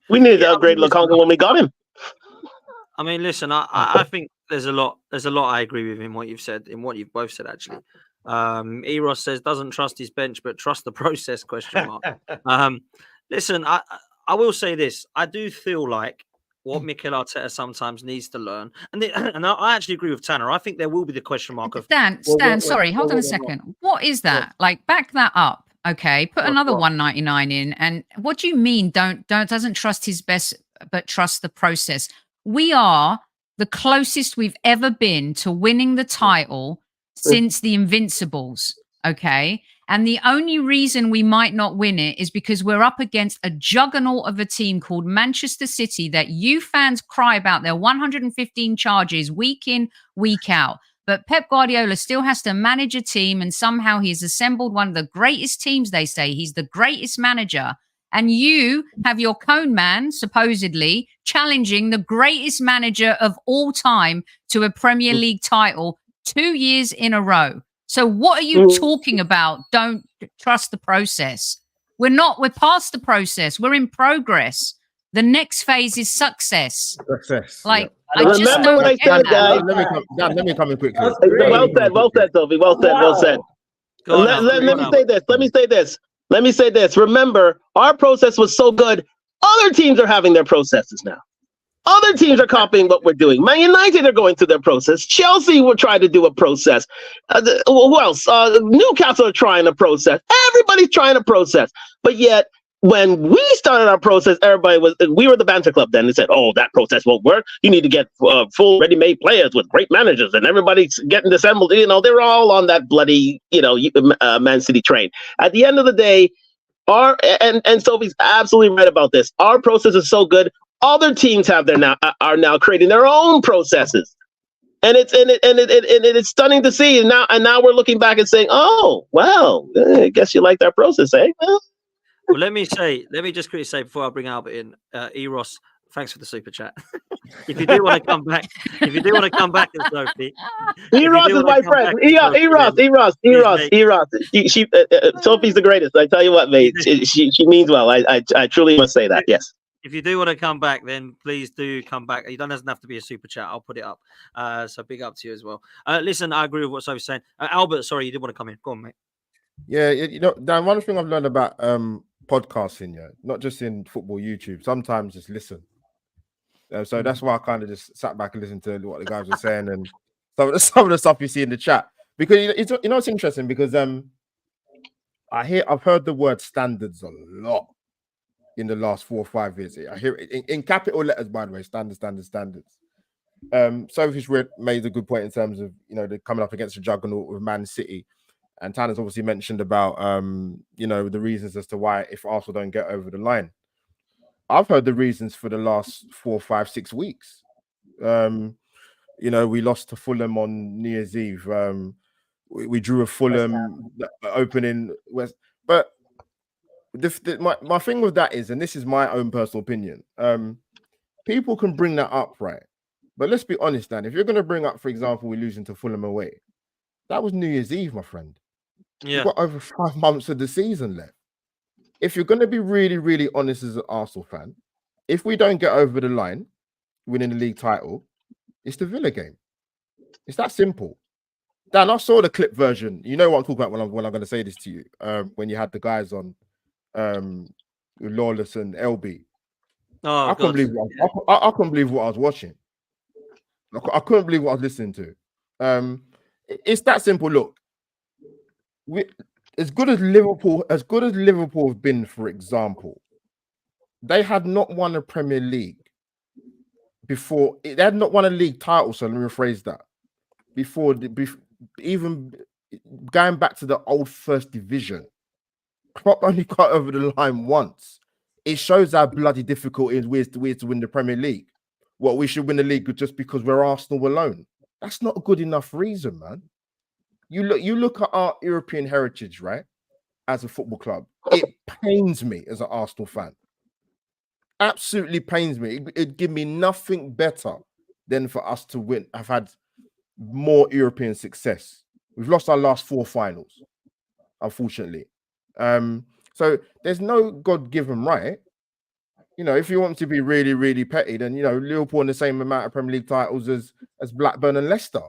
We needed to upgrade Lokonga when we got him. I mean, listen, I think there's a lot I agree with in what you've said, in what you've both said actually. Eros says doesn't trust his bench, but trust the process, question mark. Listen, I will say this. I do feel like what Mikel Arteta sometimes needs to learn. And I actually agree with Tanner. I think there will be the question mark of... Stan, sorry, hold on a second. What is that? Like, back that up, okay? Put another 199 in. And what do you mean doesn't trust his best, but trust the process? We are the closest we've ever been to winning the title since the Invincibles, okay? And the only reason we might not win it is because we're up against a juggernaut of a team called Manchester City that you fans cry about their 115 charges week in, week out. But Pep Guardiola still has to manage a team, and somehow he's assembled one of the greatest teams, they say. He's the greatest manager. And you have your cone man, supposedly, challenging the greatest manager of all time to a Premier League title 2 years in a row. So what are you talking about? Don't trust the process. We're past the process. We're in progress. The next phase is success. Like, I just don't get that. Let me come in quickly. Well said, Sophie. Well said. Let me say this. Remember, our process was so good. Other teams are having their processes now. Other teams are copying what we're doing. Man United are going through their process. Chelsea will try to do a process. Who else? Newcastle are trying a process. Everybody's trying a process. But yet, when we started our process, we were the banter club then. They said, oh, that process won't work. You need to get full ready-made players with great managers, and everybody's getting assembled. You know, they're all on that bloody, Man City train. At the end of the day, and Sophie's absolutely right about this. Our process is so good. Other teams are now creating their own processes, and it's stunning to see. And now we're looking back and saying, "Oh, well, I guess you like that process, eh?" Well, let me just quickly say before I bring Albert in, Eros, thanks for the super chat. If you do want to come back, Sophie. Eros is my friend. Eros. Sophie's the greatest. I tell you what, mate. She means well. I truly must say that. Yes. If you do want to come back, then please do come back. It doesn't have to be a super chat. I'll put it up. So big up to you as well. Listen, I agree with what Sophie's saying. Albert, sorry, you did want to come in. Go on, mate. Yeah, Dan, one thing I've learned about podcasting, not just in football YouTube, sometimes just listen. So that's why I kind of just sat back and listened to what the guys were saying and some of the stuff you see in the chat. Because it's interesting because I've heard the word standards a lot in the last 4 or 5 years. I hear it in capital letters, by the way, standards. Sophie's made a good point in terms of, they're coming up against a juggernaut with Man City. And Tanner's obviously mentioned about, the reasons as to why if Arsenal don't get over the line. I've heard the reasons for the last 4, 5, 6 weeks. We lost to Fulham on New Year's Eve. We drew a Fulham opening West, but my thing with that is, and this is my own personal opinion, people can bring that up, right? But let's be honest, Dan. If you're going to bring up, for example, we're losing to Fulham away, that was New Year's Eve, my friend. Yeah. We've got over 5 months of the season left. If you're going to be really, really honest as an Arsenal fan, if we don't get over the line, winning the league title, it's the Villa game. It's that simple. Dan, I saw the clip version. You know what I'm talking about when I'm going to say this to you. When you had the guys on, Lawless and LB. Oh, I couldn't believe I couldn't believe what I was watching. I couldn't believe what I was listening to. It's that simple. Look, as good as Liverpool have been, for example, they had not won a Premier League before. They had not won a league title. So let me rephrase that. Before even going back to the old First Division, Klopp only got over the line once. It shows how bloody difficult it is to win the Premier League. What, we should win the league just because we're Arsenal alone? That's not a good enough reason, man. You look at our European heritage, right? As a football club, it pains me as an Arsenal fan. Absolutely pains me. It'd give me nothing better than for us to win. Have had more European success. We've lost our last 4 finals, unfortunately. So there's no God-given right. If you want to be really, really petty, then Liverpool in the same amount of Premier League titles as Blackburn and Leicester.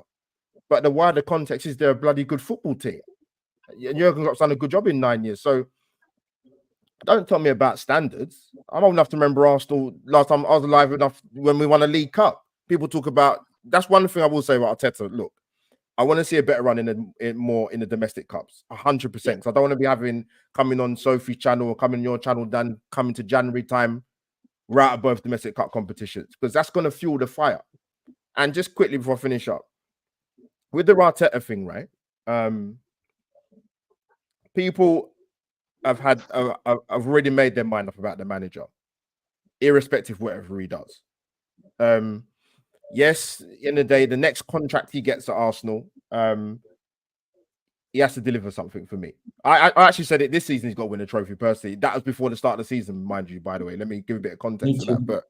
But the wider context is they're a bloody good football team. And Jurgen Klopp's done a good job in 9 years. So don't tell me about standards. I'm old enough to remember Arsenal last time I was alive enough when we won a League Cup. People talk about, that's one thing I will say about Arteta. Look, I want to see a better run more in the domestic cups, 100%. Because I don't want to be coming on Sophie's channel or coming on your channel, Dan, coming to January time, we're out of both domestic cup competitions, because that's going to fuel the fire. And just quickly before I finish up, with the Arteta thing, right? People have already made their mind up about the manager, irrespective of whatever he does. Yes, in the day, the next contract he gets at Arsenal, he has to deliver something for me. I actually said it this season, he's got to win a trophy personally. That was before the start of the season, mind you, by the way. Let me give a bit of context to that. But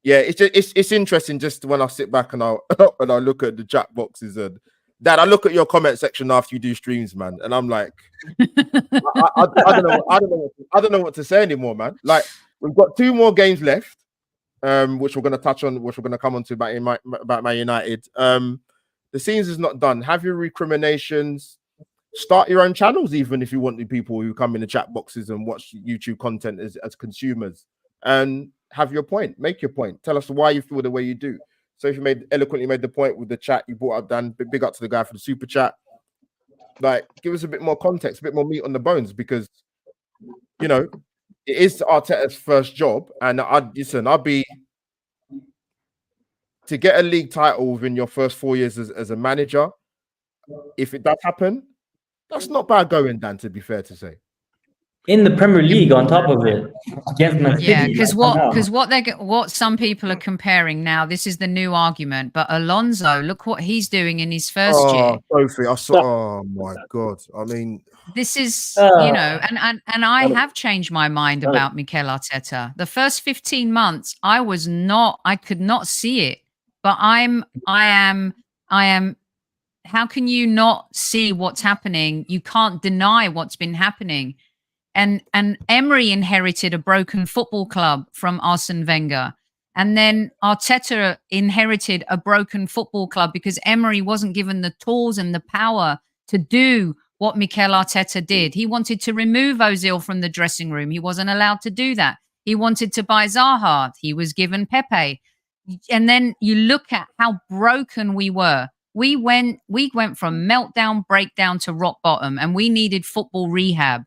yeah, it's interesting just when I sit back and I look at the chat boxes, and Dad, I look at your comment section after you do streams, man, and I'm like, I don't know what to say anymore, man. Like, we've got 2 more games left, which we're going to touch on, which we're going to come on to about Man United. The scenes is not done. Have your recriminations. Start your own channels, even if you want the people who come in the chat boxes and watch YouTube content as consumers, and have your point. Make your point. Tell us why you feel the way you do. So if you eloquently made the point with the chat you brought up, Dan, big up to the guy for the super chat. Like, give us a bit more context, a bit more meat on the bones, because it is Arteta's first job, and I'll be to get a league title within your first 4 years as a manager. If it does happen, that's not bad going, Dan, to be fair to say. In the Premier League, on top of it, against Man City. Yeah, because what some people are comparing now, this is the new argument. But Alonso, look what he's doing in his first year. Sophie, I saw. Oh my God! I mean, this is and I have changed my mind about Mikel Arteta. The first 15 months, I could not see it. But I am. How can you not see what's happening? You can't deny what's been happening. And Emery inherited a broken football club from Arsene Wenger. And then Arteta inherited a broken football club because Emery wasn't given the tools and the power to do what Mikel Arteta did. He wanted to remove Ozil from the dressing room. He wasn't allowed to do that. He wanted to buy Zaha. He was given Pepe. And then you look at how broken we were. We went from meltdown, breakdown to rock bottom, and we needed football rehab.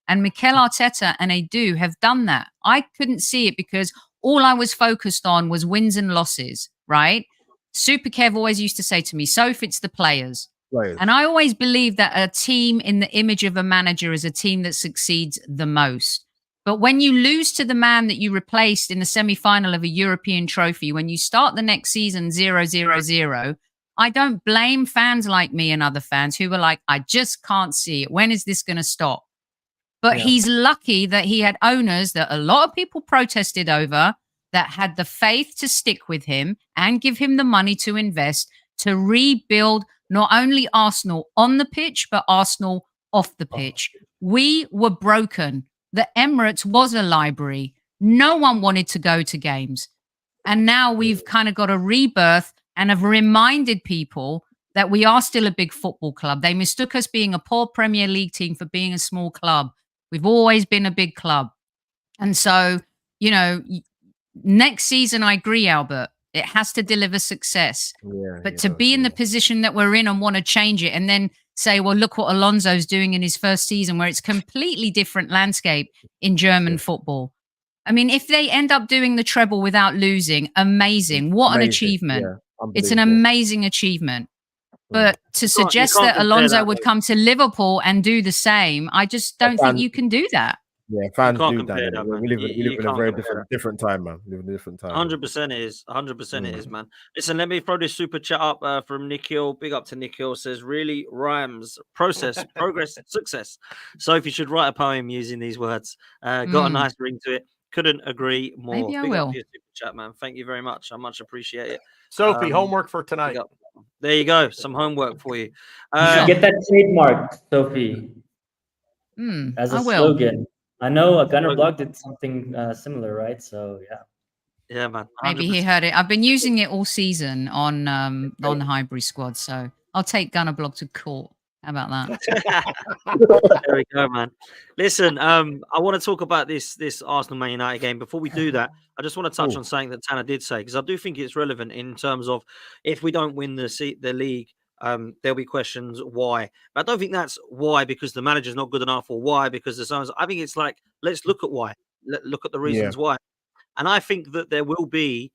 And Mikel Arteta and Edu have done that. I couldn't see it because all I was focused on was wins and losses, right? Super Kev always used to say to me, Soph, it's the players. And I always believe that a team in the image of a manager is a team that succeeds the most. But when you lose to the man that you replaced in the semi-final of a European trophy, when you start the next season 0-0-0, I don't blame fans like me and other fans who were like, I just can't see it. When is this going to stop? But he's lucky that he had owners that a lot of people protested over that had the faith to stick with him and give him the money to invest to rebuild not only Arsenal on the pitch, but Arsenal off the pitch. We were broken. The Emirates was a library. No one wanted to go to games. And now we've kind of got a rebirth and have reminded people that we are still a big football club. They mistook us being a poor Premier League team for being a small club. We've always been a big club. And so, you know, next season, I agree, Albert, it has to deliver success. But to be in the position that we're in and want to change it and then say, well, look what Alonso's doing in his first season, where it's completely different landscape in German football. I mean, if they end up doing the treble without losing, amazing. What an achievement. It's an amazing achievement. But to suggest that Alonso would come to Liverpool and do the same, I just don't think you can do that. Yeah, fans do that. We live in a very different time, man. We live in a different time. 100% it is. 100% it is, man. Listen, let me throw this super chat up from Nikhil. Big up to Nikhil. Says, really rhymes. Process, progress, success. Sophie should write a poem using these words. Got a nice ring to it. Couldn't agree more. Maybe I Big will. up to your super chat, man. Thank you very much. I much appreciate it. Sophie, homework for tonight. There you go. Some homework for you. You should get that trademark, Sophie, as a slogan. I know Gunner Blog did something similar, right? So yeah, man. 100%. Maybe he heard it. I've been using it all season on the Highbury squad, so I'll take Gunner Blog to court. How about that? There we go, man. Listen, I want to talk about this Arsenal Man United game. Before we do that, I just want to touch on something that Tanner did say, because I do think it's relevant in terms of if we don't win the league, there'll be questions why. But I don't think that's why because the manager's not good enough or why because the Suns. I think it's like, let's look at why. Look at the reasons why. And I think that there will be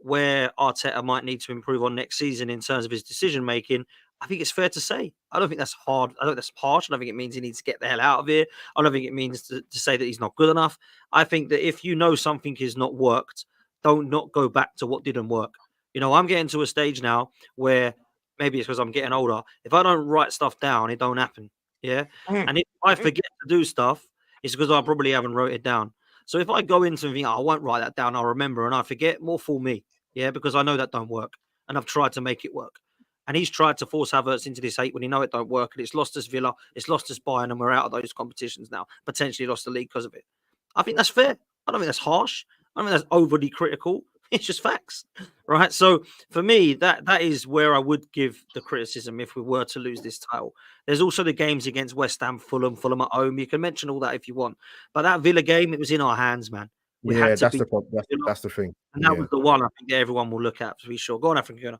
where Arteta might need to improve on next season in terms of his decision making. I think it's fair to say. I don't think that's hard. I don't think that's harsh. I don't think it means he needs to get the hell out of here. I don't think it means to say that he's not good enough. I think that if you know something has not worked, don't not go back to what didn't work. You know, I'm getting to a stage now where maybe it's because I'm getting older. If I don't write stuff down, it don't happen. Yeah. And if I forget to do stuff, it's because I probably haven't wrote it down. So if I go into something, I won't write that down. I'll remember and I forget, more for me. Yeah. Because I know that don't work. And I've tried to make it work. And he's tried to force Havertz into this hate when he know it don't work. And it's lost us Villa. It's lost us Bayern. And we're out of those competitions now. Potentially lost the league because of it. I think that's fair. I don't think that's harsh. I don't think that's overly critical. It's just facts, right? So for me, that is where I would give the criticism if we were to lose this title. There's also the games against West Ham, Fulham at home. You can mention all that if you want. But that Villa game, it was in our hands, man. That's the thing. And that was the one I think that everyone will look at to be sure. Go on, African.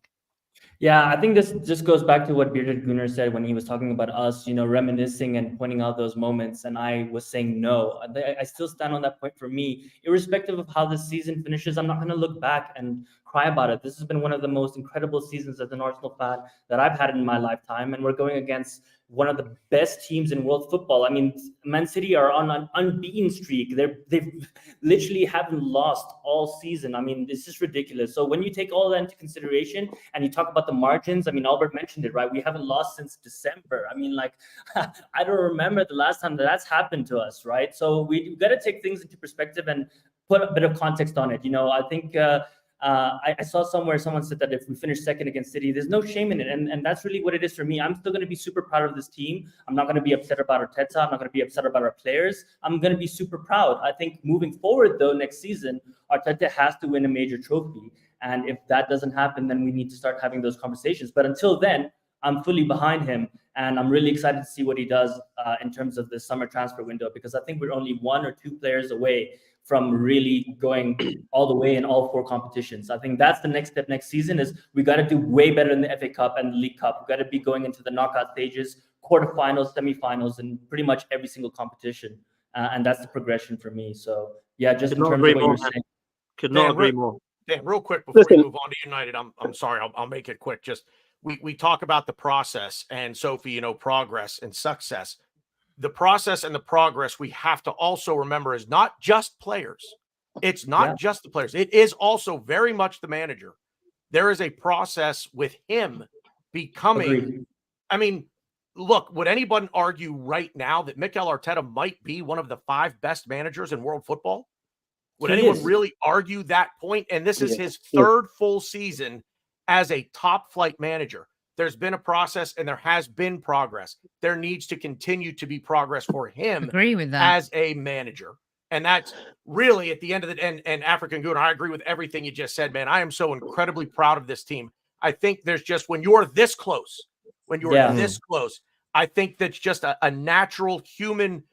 Yeah, I think this just goes back to what Bearded Gunnar said when he was talking about us, you know, reminiscing and pointing out those moments. And I was saying no. I still stand on that point for me. Irrespective of how this season finishes, I'm not going to look back and cry about it. This has been one of the most incredible seasons as an Arsenal fan that I've had in my lifetime. And we're going against one of the best teams in world football. I mean, Man City are on an unbeaten streak. They've literally haven't lost all season. I mean, this is ridiculous. So when you take all that into consideration and you talk about the margins, I mean, Albert mentioned it, right? We haven't lost since December. I mean, like, I don't remember the last time that's happened to us, right? So we got to take things into perspective and put a bit of context on it. You know, I think I saw somewhere someone said that if we finish second against City, there's no shame in it. And that's really what it is for me. I'm still going to be super proud of this team. I'm not going to be upset about Arteta. I'm not going to be upset about our players. I'm going to be super proud. I think moving forward, though, next season, Arteta has to win a major trophy. And if that doesn't happen, then we need to start having those conversations. But until then, I'm fully behind him. And I'm really excited to see what he does in terms of the summer transfer window, because I think we're only 1 or 2 players away from really going all the way in all 4 competitions. I think that's the next step next season is we got to do way better in the FA Cup and the League Cup. We got to be going into the knockout stages, quarterfinals, semifinals, and pretty much every single competition. And that's the progression for me. So yeah, just in terms of what you were saying. Could not agree more. Dan, real quick before we move on to United, I'm sorry, I'll make it quick. Just we talk about the process and Sophie, you know, progress and success. the process and the progress we have to also remember is not just players. It's not just the players. It is also very much the manager. There is a process with him becoming. Agreed. I mean, look, would anyone argue right now that Mikel Arteta might be one of the 5 best managers in world football? Would anyone really argue that point? And this is his 3rd full season as a top flight manager. There's been a process and there has been progress. There needs to continue to be progress for him. Agree with that. As a manager. And that's really at the end of the day. And African Goon, I agree with everything you just said, man. I am so incredibly proud of this team. I think there's just, when you're this close, this close, I think that's just a natural human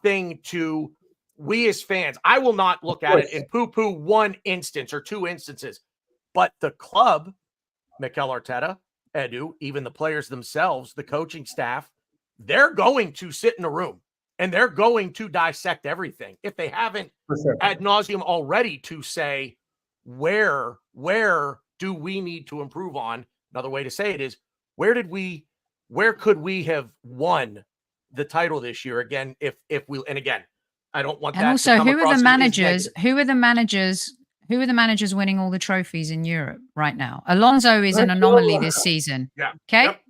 thing to we as fans. I will not look at it and poo-poo one instance or 2 instances, but the club, Mikel Arteta, Edu, even the players themselves, the coaching staff, they're going to sit in a room and they're going to dissect everything. If they haven't ad nauseum already, to say, where do we need to improve on? Another way to say it is, where could we have won the title this year again? If we, and again, I don't want that. And also, to come who are across the as managers? negative. Who are the managers winning all the trophies in Europe right now? Alonso is an anomaly this season. Yeah. Okay. Yep.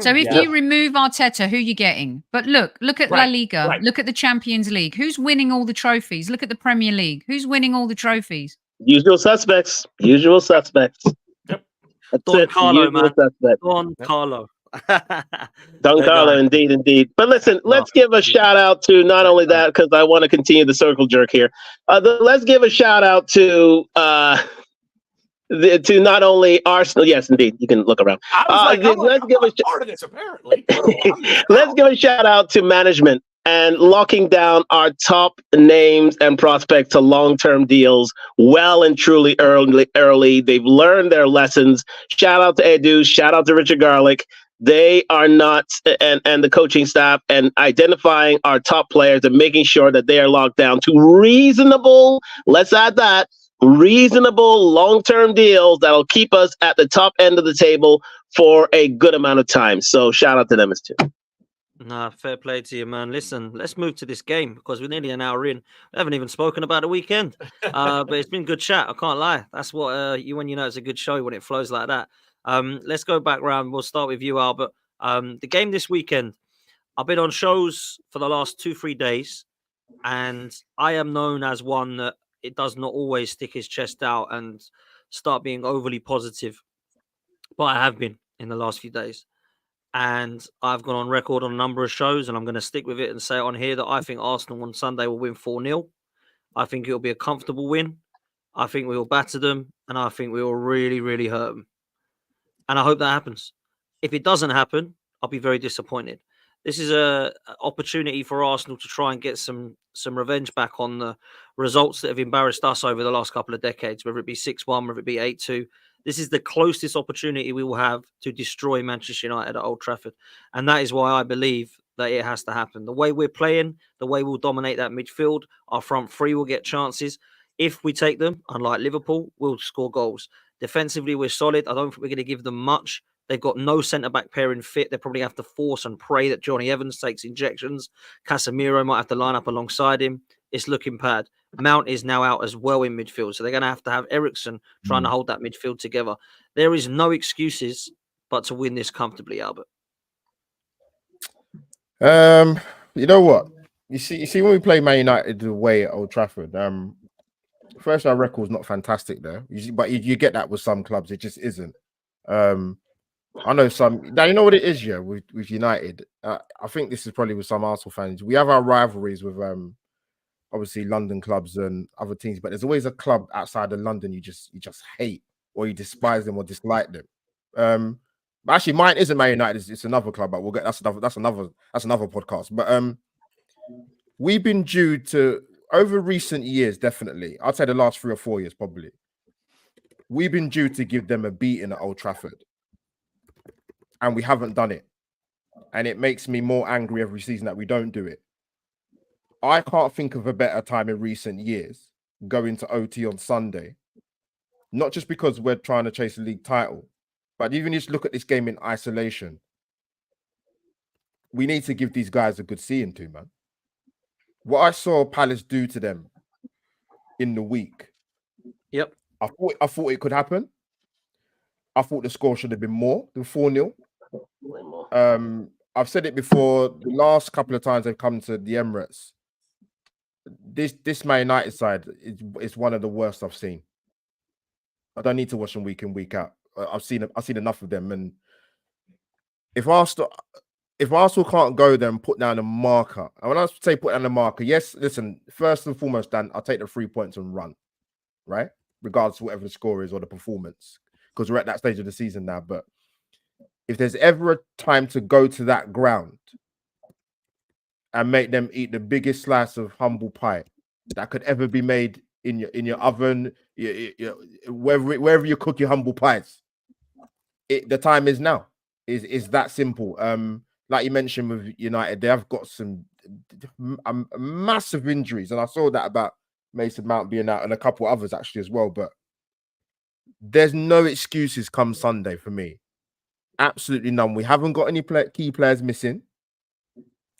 So if you remove Arteta, who are you getting? But look at La Liga. Right. Look at the Champions League. Who's winning all the trophies? Look at the Premier League. Who's winning all the trophies? Usual suspects. Yep. That's Don it. Carlo, Usual man. suspects. Don Carlo. Don Carlo, indeed. But listen, let's give a shout out to not only that, because I want to continue the circle jerk here. Let's give a shout out to not only Arsenal. Yes, indeed. You can look around. Let's give a part of this, apparently. Let's give a shout out to management and locking down our top names and prospects to long-term deals well and truly early. They've learned their lessons. Shout out to Edu. Shout out to Richard Garlick. They are not, and the coaching staff, and identifying our top players and making sure that they are locked down to reasonable, let's add that, reasonable long-term deals that'll keep us at the top end of the table for a good amount of time. So shout out to them as too. Nah, fair play to you, man. Listen, let's move to this game because we're nearly an hour in. We haven't even spoken about the weekend, but it's been good chat. I can't lie. That's what when you know it's a good show, when it flows like that. Let's go back round. We'll start with you, Albert. The game this weekend, I've been on shows for the last 2-3 days, and I am known as one that it does not always stick his chest out and start being overly positive. But I have been in the last few days. And I've gone on record on a number of shows, and I'm going to stick with it and say on here that I think Arsenal on Sunday will win 4-0. I think it'll be a comfortable win. I think we will batter them, and I think we will really, really hurt them. And I hope that happens. If it doesn't happen, I'll be very disappointed. This is an opportunity for Arsenal to try and get some revenge back on the results that have embarrassed us over the last couple of decades, whether it be 6-1, whether it be 8-2. This is the closest opportunity we will have to destroy Manchester United at Old Trafford. And that is why I believe that it has to happen. The way we're playing, the way we'll dominate that midfield, our front three will get chances. If we take them, unlike Liverpool, we'll score goals. Defensively, we're solid. I don't think we're going to give them much. They've got no centre-back pairing fit. They probably have to force and pray that Johnny Evans takes injections. Casemiro might have to line up alongside him. It's looking bad. Mount is now out as well in midfield, so they're going to have Eriksen trying to hold that midfield together. There is no excuses but to win this comfortably, Albert. You know what? You see when we play Man United away at Old Trafford, first our record's not fantastic there, but you get that with some clubs. It just isn't. I know some. Now you know what it is, yeah. With United, I think this is probably with some Arsenal fans. We have our rivalries with obviously London clubs and other teams, but there's always a club outside of London you just hate, or you despise them or dislike them. Actually, mine isn't Man United. It's another club, but we'll get that's another podcast. But we've been due to, over recent years, definitely. I'd say the last 3 or 4 years, probably. We've been due to give them a beating at Old Trafford, and we haven't done it. And it makes me more angry every season that we don't do it. I can't think of a better time in recent years going to OT on Sunday, not just because we're trying to chase the league title, but even just look at this game in isolation. we need to give these guys a good seeing to, man. What I saw Palace do to them in the week. Yep. I thought it could happen. I thought the score should have been more than 4-0. I've said it before. The last couple of times they've come to the Emirates, this Man United side is one of the worst I've seen. I don't need to watch them week in, week out. I've seen enough of them. And if Arsenal can't go there and put down a marker, and when I say put down a marker, yes, listen, first and foremost, Dan, I'll take the 3 points and run, right? Regardless of whatever the score is or the performance, because we're at that stage of the season now. But if there's ever a time to go to that ground and make them eat the biggest slice of humble pie that could ever be made in your oven, wherever you cook your humble pies, the time is now. Is that simple? Like you mentioned with United, they have got some massive injuries, and I saw that about Mason Mount being out and a couple others actually as well. But there's no excuses come Sunday for me. Absolutely none. We haven't got any key players missing.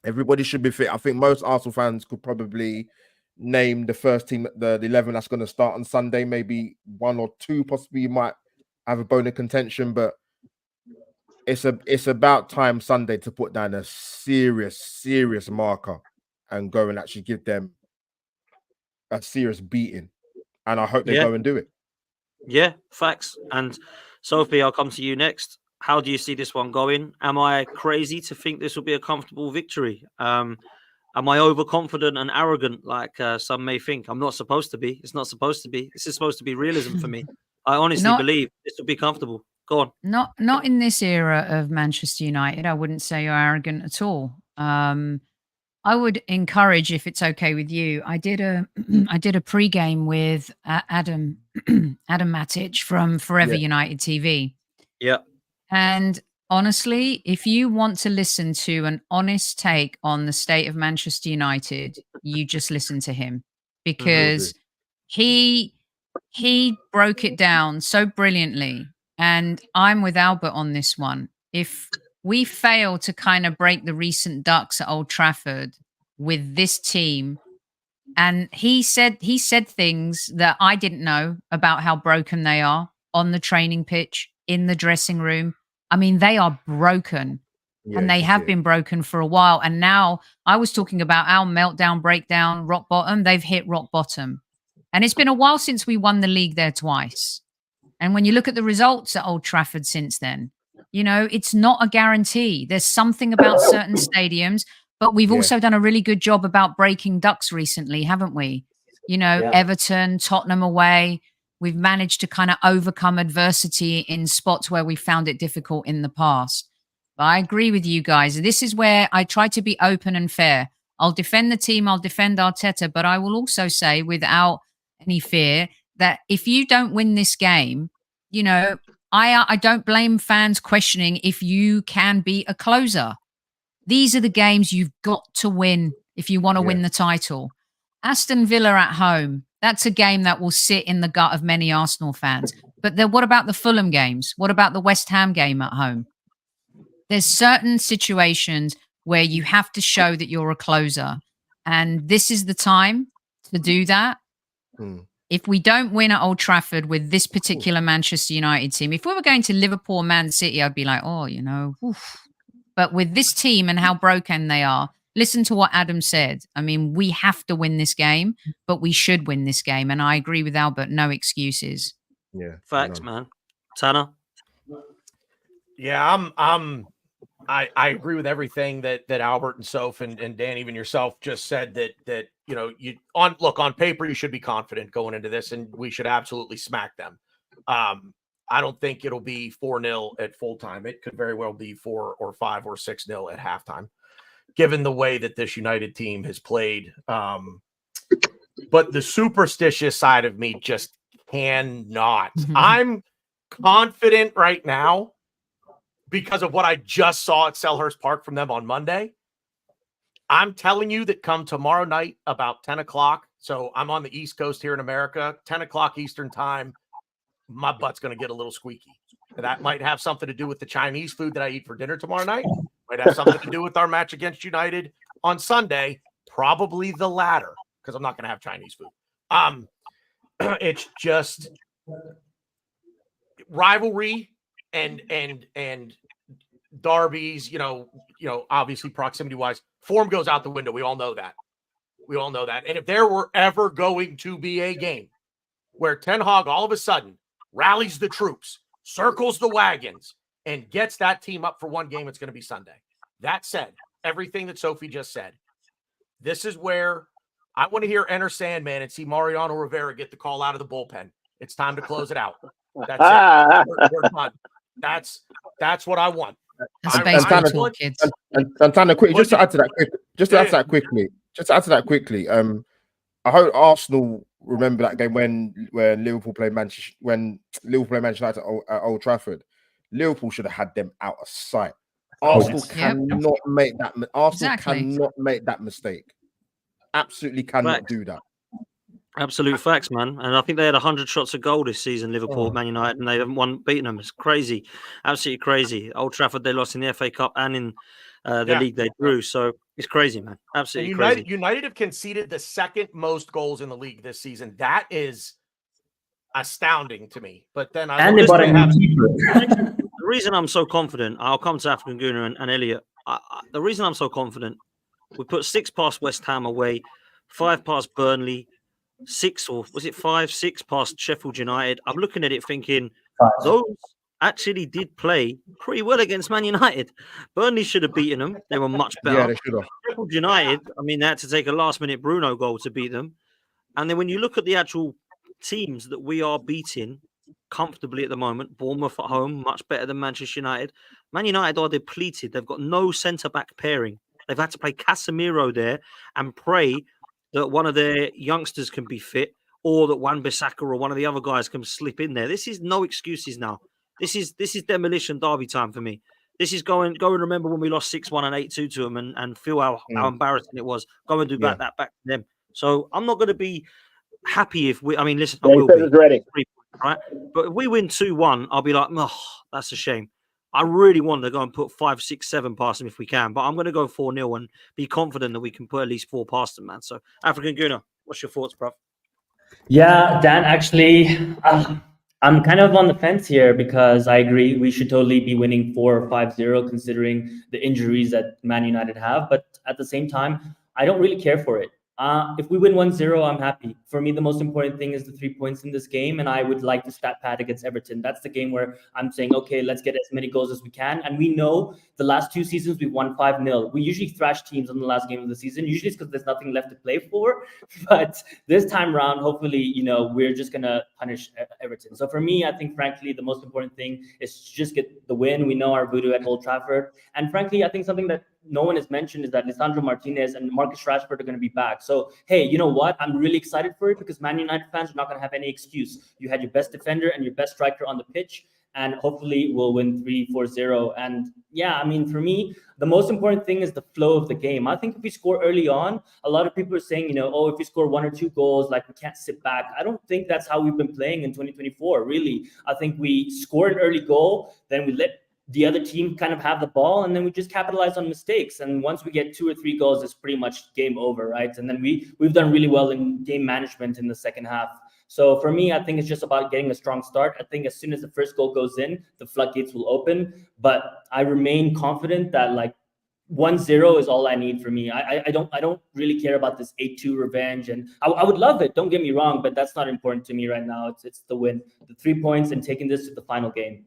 Everybody should be fit. I think most Arsenal fans could probably name the first team, the 11 that's going to start on Sunday. Maybe one or two possibly you might have a bone of contention, but it's about time Sunday to put down a serious marker and go and actually give them a serious beating. And I hope they go and do it. Yeah, facts. And Sophie, I'll come to you next. How do you see this one going? Am I crazy to think this will be a comfortable victory? Am I overconfident and arrogant like some may think? I'm not supposed to be. It's not supposed to be. This is supposed to be realism for me. I honestly believe this will be comfortable. Go on. Not in this era of Manchester United. I wouldn't say you're arrogant at all. I would encourage, if it's okay with you, I did a pre-game with Adam Matic from Forever United TV. Yeah. And honestly, if you want to listen to an honest take on the state of Manchester United, you just listen to him, because he broke it down so brilliantly. And I'm with Albert on this one. If we fail to kind of break the recent ducks at Old Trafford with this team, and he said things that I didn't know about how broken they are on the training pitch, in the dressing room. I mean, they are broken, and they have been broken for a while. And now I was talking about our meltdown, breakdown, rock bottom. They've hit rock bottom. And it's been a while since we won the league there twice. And when you look at the results at Old Trafford since then, it's not a guarantee. There's something about certain stadiums, but we've also done a really good job about breaking ducks recently, haven't we? Everton, Tottenham away. We've managed to kind of overcome adversity in spots where we found it difficult in the past. But I agree with you guys. This is where I try to be open and fair. I'll defend the team. I'll defend Arteta, but I will also say without any fear that if you don't win this game, I don't blame fans questioning if you can be a closer. These are the games you've got to win if you want to win the title. Aston Villa at home, that's a game that will sit in the gut of many Arsenal fans. But then what about the Fulham games? What about the West Ham game at home? There's certain situations where you have to show that you're a closer. And this is the time to do that. If we don't win at Old Trafford with this particular Manchester United team, if we were going to Liverpool, Man City, I'd be like, oof. But with this team and how broken they are, listen to what Adam said. I mean, we have to win this game, but we should win this game. And I agree with Albert, no excuses. Yeah. Facts, man. Tanner? Yeah, I agree with everything that Albert and Soph and Dan, even yourself, just said. That on paper you should be confident going into this, and we should absolutely smack them. I don't think it'll be 4-0 at full time. It could very well be 4 or 5 or 6-0 at halftime, given the way that this United team has played. But the superstitious side of me just cannot. I'm confident right now because of what I just saw at Selhurst Park from them on Monday. I'm telling you that come tomorrow night about 10 o'clock, so I'm on the East Coast here in America, 10 o'clock Eastern time, my butt's going to get a little squeaky. That might have something to do with the Chinese food that I eat for dinner tomorrow night, Might have something to do with our match against United on Sunday. Probably the latter, because I'm not going to have Chinese food. It's just rivalry and derbies. Obviously proximity wise, form goes out the window. We all know that. And if there were ever going to be a game where Ten Hag all of a sudden rallies the troops, circles the wagons, and gets that team up for one game, it's going to be Sunday. That said, everything that Sophie just said, this is where I want to hear Enter Sandman and see Mariano Rivera get the call out of the bullpen. It's time to close it out. That's it. We're done. That's what I want. That's baseball talk, kids. And Tanner, quickly, just to add to that quickly. I hope Arsenal remember that game when Liverpool played Manchester United at Old Trafford. Liverpool should have had them out of sight. Arsenal cannot make that. Cannot make that mistake. Absolutely cannot do that. Absolute facts, man. And I think they had 100 shots of goal this season, Liverpool, Man United, and they haven't beaten them. It's crazy. Absolutely crazy. Old Trafford, they lost in the FA Cup and in the league they drew. So it's crazy, man. Absolutely crazy. United have conceded the second most goals in the league this season. That is astounding to me. But then the reason I'm so confident, I'll come to African Guna and Elliot. The reason I'm so confident, we put 6 past West Ham away, 5 past Burnley, 6 past Sheffield United. I'm looking at it thinking those actually did play pretty well against Man United. Burnley should have beaten them. They were much better. Yeah, they should have. Sheffield United, I mean, they had to take a last-minute Bruno goal to beat them. And then when you look at the actual teams that we are beating comfortably at the moment, Bournemouth at home, much better than Manchester United. Man United are depleted. They've got no centre-back pairing. They've had to play Casemiro there and pray that one of their youngsters can be fit or that Wan-Bissaka or one of the other guys can slip in there. This is no excuses now. This is demolition derby time for me. This is go and remember when we lost 6-1 and 8-2 to them and feel how embarrassing it was. Go and do that back to them. So I'm not going to be happy if we. I mean, listen, I will be ready, right? But if we win 2-1, I'll be like, oh, that's a shame. I really want to go and put 5, 6, 7 past them if we can, but I'm going to go 4-0 and be confident that we can put at least 4 past them, man. So, African Guna, what's your thoughts, bro? Yeah, Dan, actually, I'm kind of on the fence here because I agree we should totally be winning 4 or 5-0 considering the injuries that Man United have. But at the same time, I don't really care for it. If we win 1-0, I'm happy. For me, the most important thing is the 3 points in this game, and I would like to stat pad against Everton. That's the game where I'm saying, okay, let's get as many goals as we can. And we know the last 2 seasons we've won 5-0. We usually thrash teams on the last game of the season. Usually it's because there's nothing left to play for. But this time around, hopefully, we're just gonna punish Everton. So for me, I think frankly the most important thing is to just get the win. We know our voodoo at Old Trafford, and frankly, I think something that no one has mentioned is that Lisandro Martinez and Marcus Rashford are going to be back. So, hey, you know what? I'm really excited for it because Man United fans are not going to have any excuse. You had your best defender and your best striker on the pitch, and hopefully we'll win 3-4-0. And yeah, I mean, for me, the most important thing is the flow of the game. I think if we score early on, a lot of people are saying, if we score 1 or 2 goals, like we can't sit back. I don't think that's how we've been playing in 2024, really. I think we score an early goal, then we let the other team kind of have the ball, and then we just capitalize on mistakes. And once we get 2 or 3 goals, it's pretty much game over, right? And then we've done really well in game management in the second half. So for me, I think it's just about getting a strong start. I think as soon as the first goal goes in, the floodgates will open. But I remain confident that 1-0 is all I need for me. I don't really care about this 8-2 revenge, and I would love it. Don't get me wrong, but that's not important to me right now. It's the win, the 3 points, and taking this to the final game.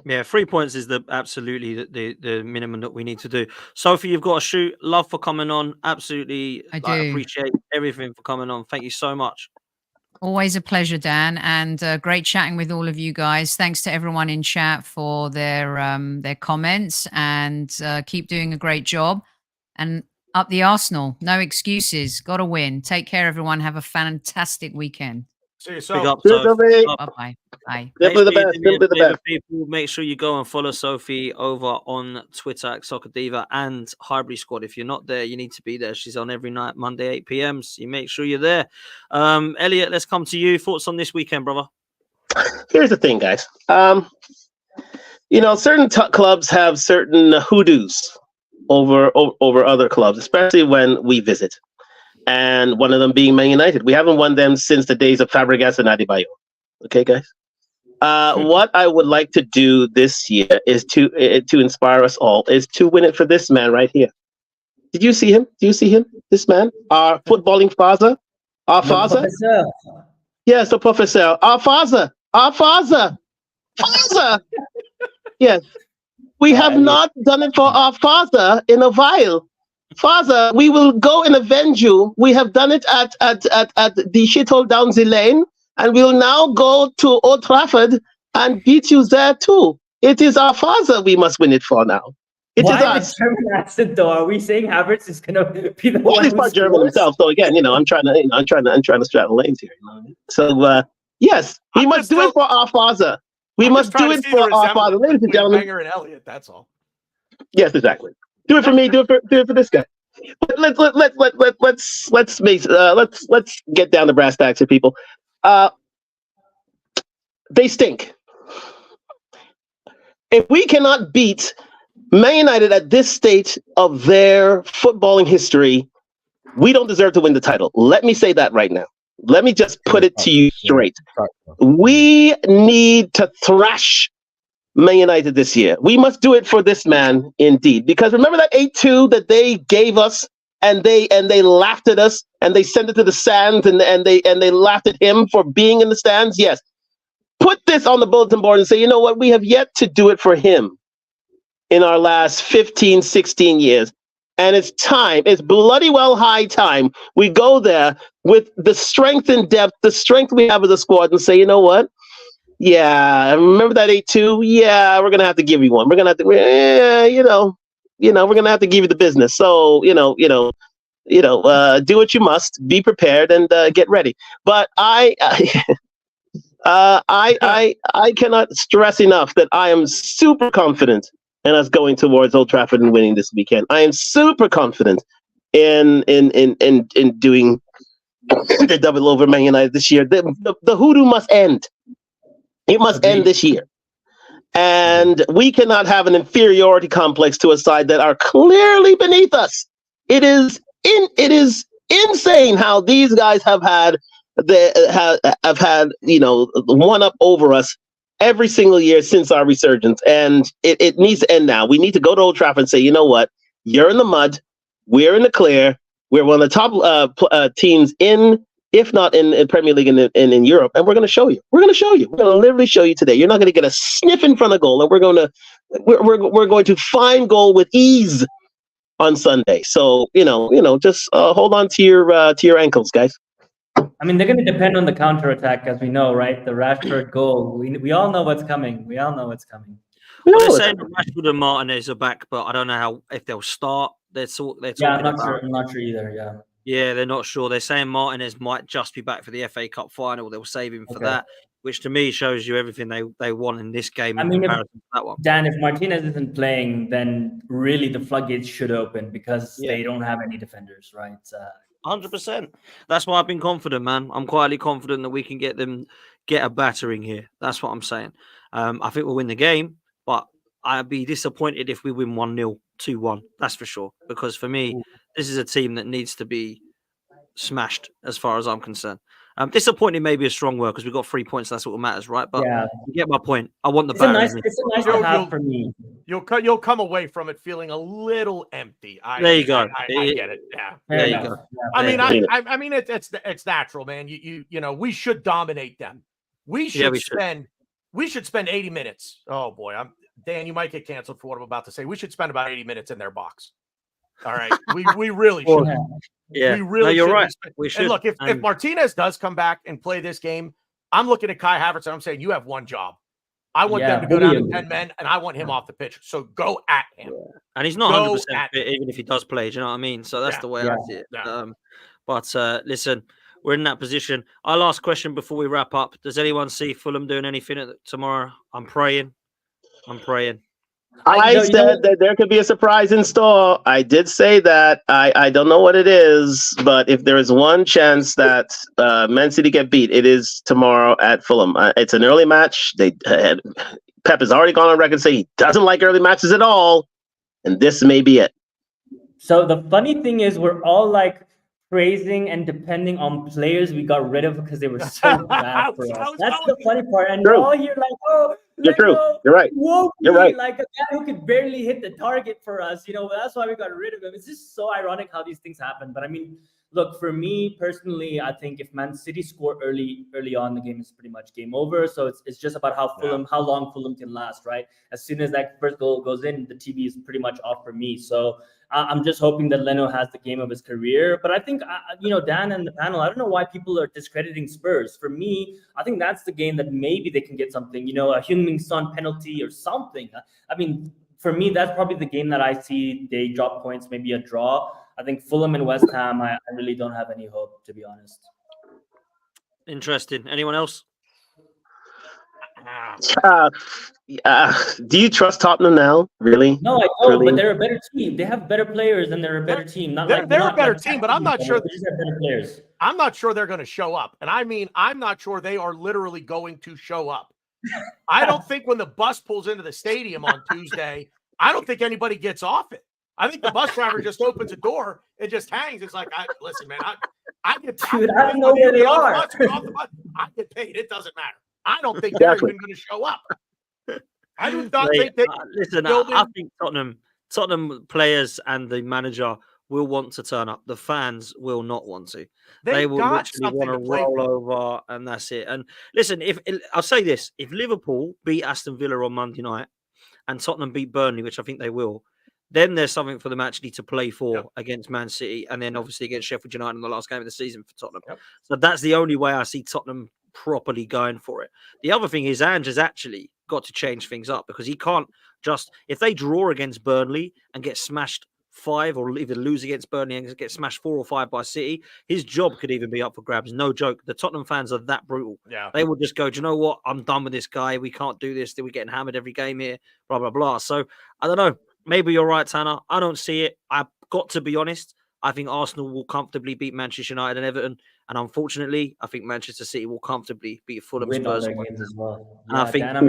Yeah, 3 points is absolutely the minimum that we need to do. Sophie, you've got to shoot. Love for coming on. Absolutely, I appreciate everything for coming on. Thank you so much. Always a pleasure, Dan, and great chatting with all of you guys. Thanks to everyone in chat for their comments, and keep doing a great job. And up the Arsenal, no excuses. Got to win. Take care, everyone. Have a fantastic weekend. See you soon. Bye-bye. Bye. Simply the best. People, make sure you go and follow Sophie over on Twitter at Soccer Diva and Highbury Squad. If you're not there, you need to be there. She's on every night, Monday, 8 p.m. So you make sure you're there. Elliot, let's come to you. Thoughts on this weekend, brother? Here's the thing, guys. Certain clubs have certain hoodoos over other clubs, especially when we visit. And one of them being Man United. We haven't won them since the days of Fabregas and Adebayor. Okay, guys. What I would like to do this year is to inspire us all is to win it for this man right here. Did you see him? Do you see him? This man, our footballing father, our father. Yes, the professor, our father, father. Yes, we have not done it for our father in a while. Father, we will go and avenge you. We have done it at the shithole down the lane, and we'll now go to Old Trafford and beat you there too. It is our father we must win it for now. Why the German accent though? Are we saying Havertz is gonna be the one? He's part German himself. So again, I'm trying to straddle lanes here. So yes, we must do it for our father. We must do it for our father, ladies and gentlemen. Wenger and Elliot, that's all. Yes, exactly. Do it for me. Do it for this guy. But let's get down to brass tacks here, people. They stink. If we cannot beat Man United at this stage of their footballing history, we don't deserve to win the title. Let me say that right now. Let me just put it to you straight. We need to thrash Man United this year. We must do it for this man indeed. Because remember that 8-2 that they gave us and they laughed at us and they sent it to the stands and they laughed at him for being in the stands? Yes. Put this on the bulletin board and say, you know what? We have yet to do it for him in our last 15, 16 years. And it's time, it's bloody well high time we go there with the strength and depth, the strength we have of the squad and say, you know what? Yeah, remember that 8-2? Yeah, we're going to have to give you one. We're going to have to, we're going to have to give you the business. So, do what you must, be prepared and get ready. But I cannot stress enough that I am super confident in us going towards Old Trafford and winning this weekend. I am super confident in doing the double over Man United this year. The hoodoo must end. It must end this year. And we cannot have an inferiority complex to a side that are clearly beneath us. It is insane how these guys have had one up over us every single year since our resurgence, and it needs to end now. We need to go to Old Trafford and say, you know what? You're in the mud. We're in the clear. We're one of the top teams in, if not in Premier League and in Europe, and we're going to show you. We're going to show you. We're going to literally show you today. You're not going to get a sniff in front of goal, and we're going to find goal with ease on Sunday. So just hold on to your ankles, guys. I mean, they're going to depend on the counterattack, as we know, right? The Rashford goal. We all know what's coming. We all know what's coming. Well, they're saying Rashford and Martinez are back, but I don't know if they'll start. They're talking I'm not sure. I'm not sure either. Yeah. Yeah, they're not sure. They're saying Martinez might just be back for the FA Cup final. They'll save him for that, which to me shows you everything they want in this game. In comparison to that one. Dan, if Martinez isn't playing, then really the floodgates should open because they don't have any defenders, right? 100%. That's why I've been confident, man. I'm quietly confident that we can get a battering here. That's what I'm saying. I think we'll win the game, but I'd be disappointed if we win 1-0, 2-1. That's for sure. Because for me, this is a team that needs to be smashed as far as I'm concerned. Disappointed may be a strong word because we've got 3 points. That's what matters, right? But you get my point. I want the battering. It's a nice to have for me. You'll come away from it feeling a little empty. There you go. I get it. Yeah. There you go. I mean, it's natural, man. You know, we should dominate them. We should spend 80 minutes. Oh boy, Dan, you might get canceled for what I'm about to say. We should spend about 80 minutes in their box. All right. We really should. Yeah. We really you're should. Right. We should. And look, if Martinez does come back and play this game, I'm looking at Kai Havertz and I'm saying you have one job. I want them to go down to 10 men and I want him off the pitch. So go at him. Yeah. And he's not 100% fit, even if he does play. Do you know what I mean? So that's the way I see it. Yeah. But listen, we're in that position. Our last question before we wrap up. Does anyone see Fulham doing anything tomorrow? I'm praying. I said that there could be a surprise in store. I did say that. I don't know what it is, but if there is one chance that Man City get beat, it is tomorrow at Fulham. It's an early match. Pep has already gone on record saying he doesn't like early matches at all, and this may be it. So the funny thing is, we're all like praising and depending on players we got rid of because they were so bad for us. That's the funny part. And we're True. all here like, oh, You're true. Leno, You're right. woke You're me, right. like a guy who could barely hit the target for us. You know, that's why we got rid of him. It's just so ironic how these things happen. But I mean, look, for me personally, I think if Man City score early on, the game is pretty much game over. So it's just about how long Fulham can last, right? As soon as that first goal goes in, the TV is pretty much off for me. So I'm just hoping that Leno has the game of his career. But I think, you know, Dan and the panel, I don't know why people are discrediting Spurs. For me, I think that's the game that maybe they can get something, you know, a Heung-min Son penalty or something. I mean, for me, that's probably the game that I see they drop points, maybe a draw. I think Fulham and West Ham, I really don't have any hope, to be honest. Interesting. Anyone else? Do you trust Tottenham now? Really? No, I don't. Really? But they're a better team. They have better players, and they're a better team. They're a better team, but I'm not sure. They just have better players. I'm not sure they're going to show up. And I mean, I'm not sure they are literally going to show up. I don't think when the bus pulls into the stadium on Tuesday, I don't think anybody gets off it. I think the bus driver just opens a door and just hangs. It's like, listen, man, I get paid. Dude, I don't know where they are. I get paid. It doesn't matter. I don't think they're even going to show up. I do not think they listen. I think Tottenham players and the manager will want to turn up. The fans will not want to. They will literally want to roll over, and that's it. And listen, if I'll say this: if Liverpool beat Aston Villa on Monday night and Tottenham beat Burnley, which I think they will, then there's something for them actually to play for against Man City, and then obviously against Sheffield United in the last game of the season for Tottenham. So that's the only way I see Tottenham properly going for it. The other thing is Ange has actually got to change things up, because he can't just, if they draw against Burnley and get smashed 5, or even lose against Burnley and get smashed 4 or 5 by City, his job could even be up for grabs. No joke. The Tottenham fans are that brutal. Yeah. They will just go, do you know what? I'm done with this guy. We can't do this. We're getting hammered every game here, blah, blah, blah. So I don't know. Maybe you're right, Tanner. I don't see it. I've got to be honest. I think Arsenal will comfortably beat Manchester United and Everton. And unfortunately, I think Manchester City will comfortably beat Fulham Spurs. As well. And I think I'm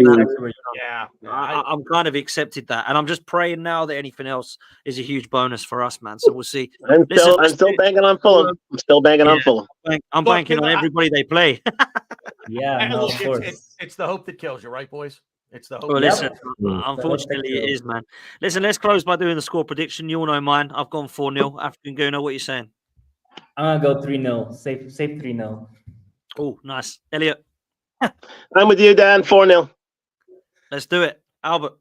kind of accepted that. And I'm just praying now that anything else is a huge bonus for us, man. So we'll see. I'm still banking on Fulham. I'm still banking on Fulham. I'm banking on everybody they play. Of course. It's the hope that kills you, right, boys? It's the hope. Well, listen, unfortunately, it is, man. Listen, let's close by doing the score prediction. You all know mine. I've gone 4-0. African Gooner, what are you saying? I'm going to go 3-0. Safe 3-0. Oh, nice. Elliot? I'm with you, Dan. 4-0. Let's do it. Albert?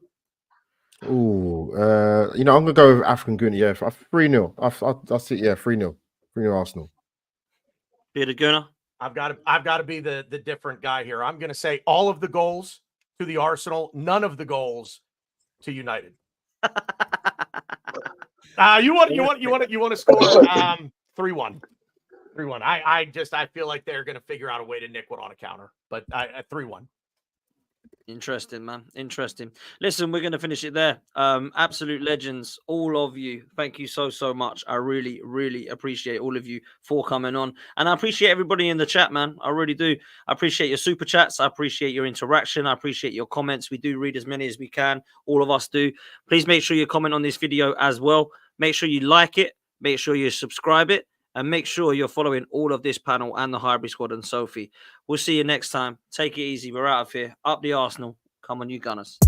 Oh, I'm going to go with African Gooner. Yeah, 3-0. I'll see. Yeah, 3-0. 3-0 Arsenal. Bearded Gooner? I've got to be the different guy here. I'm going to say all of the goals to the Arsenal, none of the goals to United. You want to score 3-1. 3-1. I feel like they're going to figure out a way to nick one on a counter, but 3-1. Interesting, man. Interesting. Listen, we're going to finish it there. Absolute legends, all of you. Thank you so much. I really, really appreciate all of you for coming on. And I appreciate everybody in the chat, man. I really do. I appreciate your super chats. I appreciate your interaction. I appreciate your comments. We do read as many as we can. All of us do. Please make sure you comment on this video as well. Make sure you like it. Make sure you subscribe it. And make sure you're following all of this panel and the Hybrid Squad and Sophie. We'll see you next time. Take it easy. We're out of here. Up the Arsenal. Come on, you Gunners.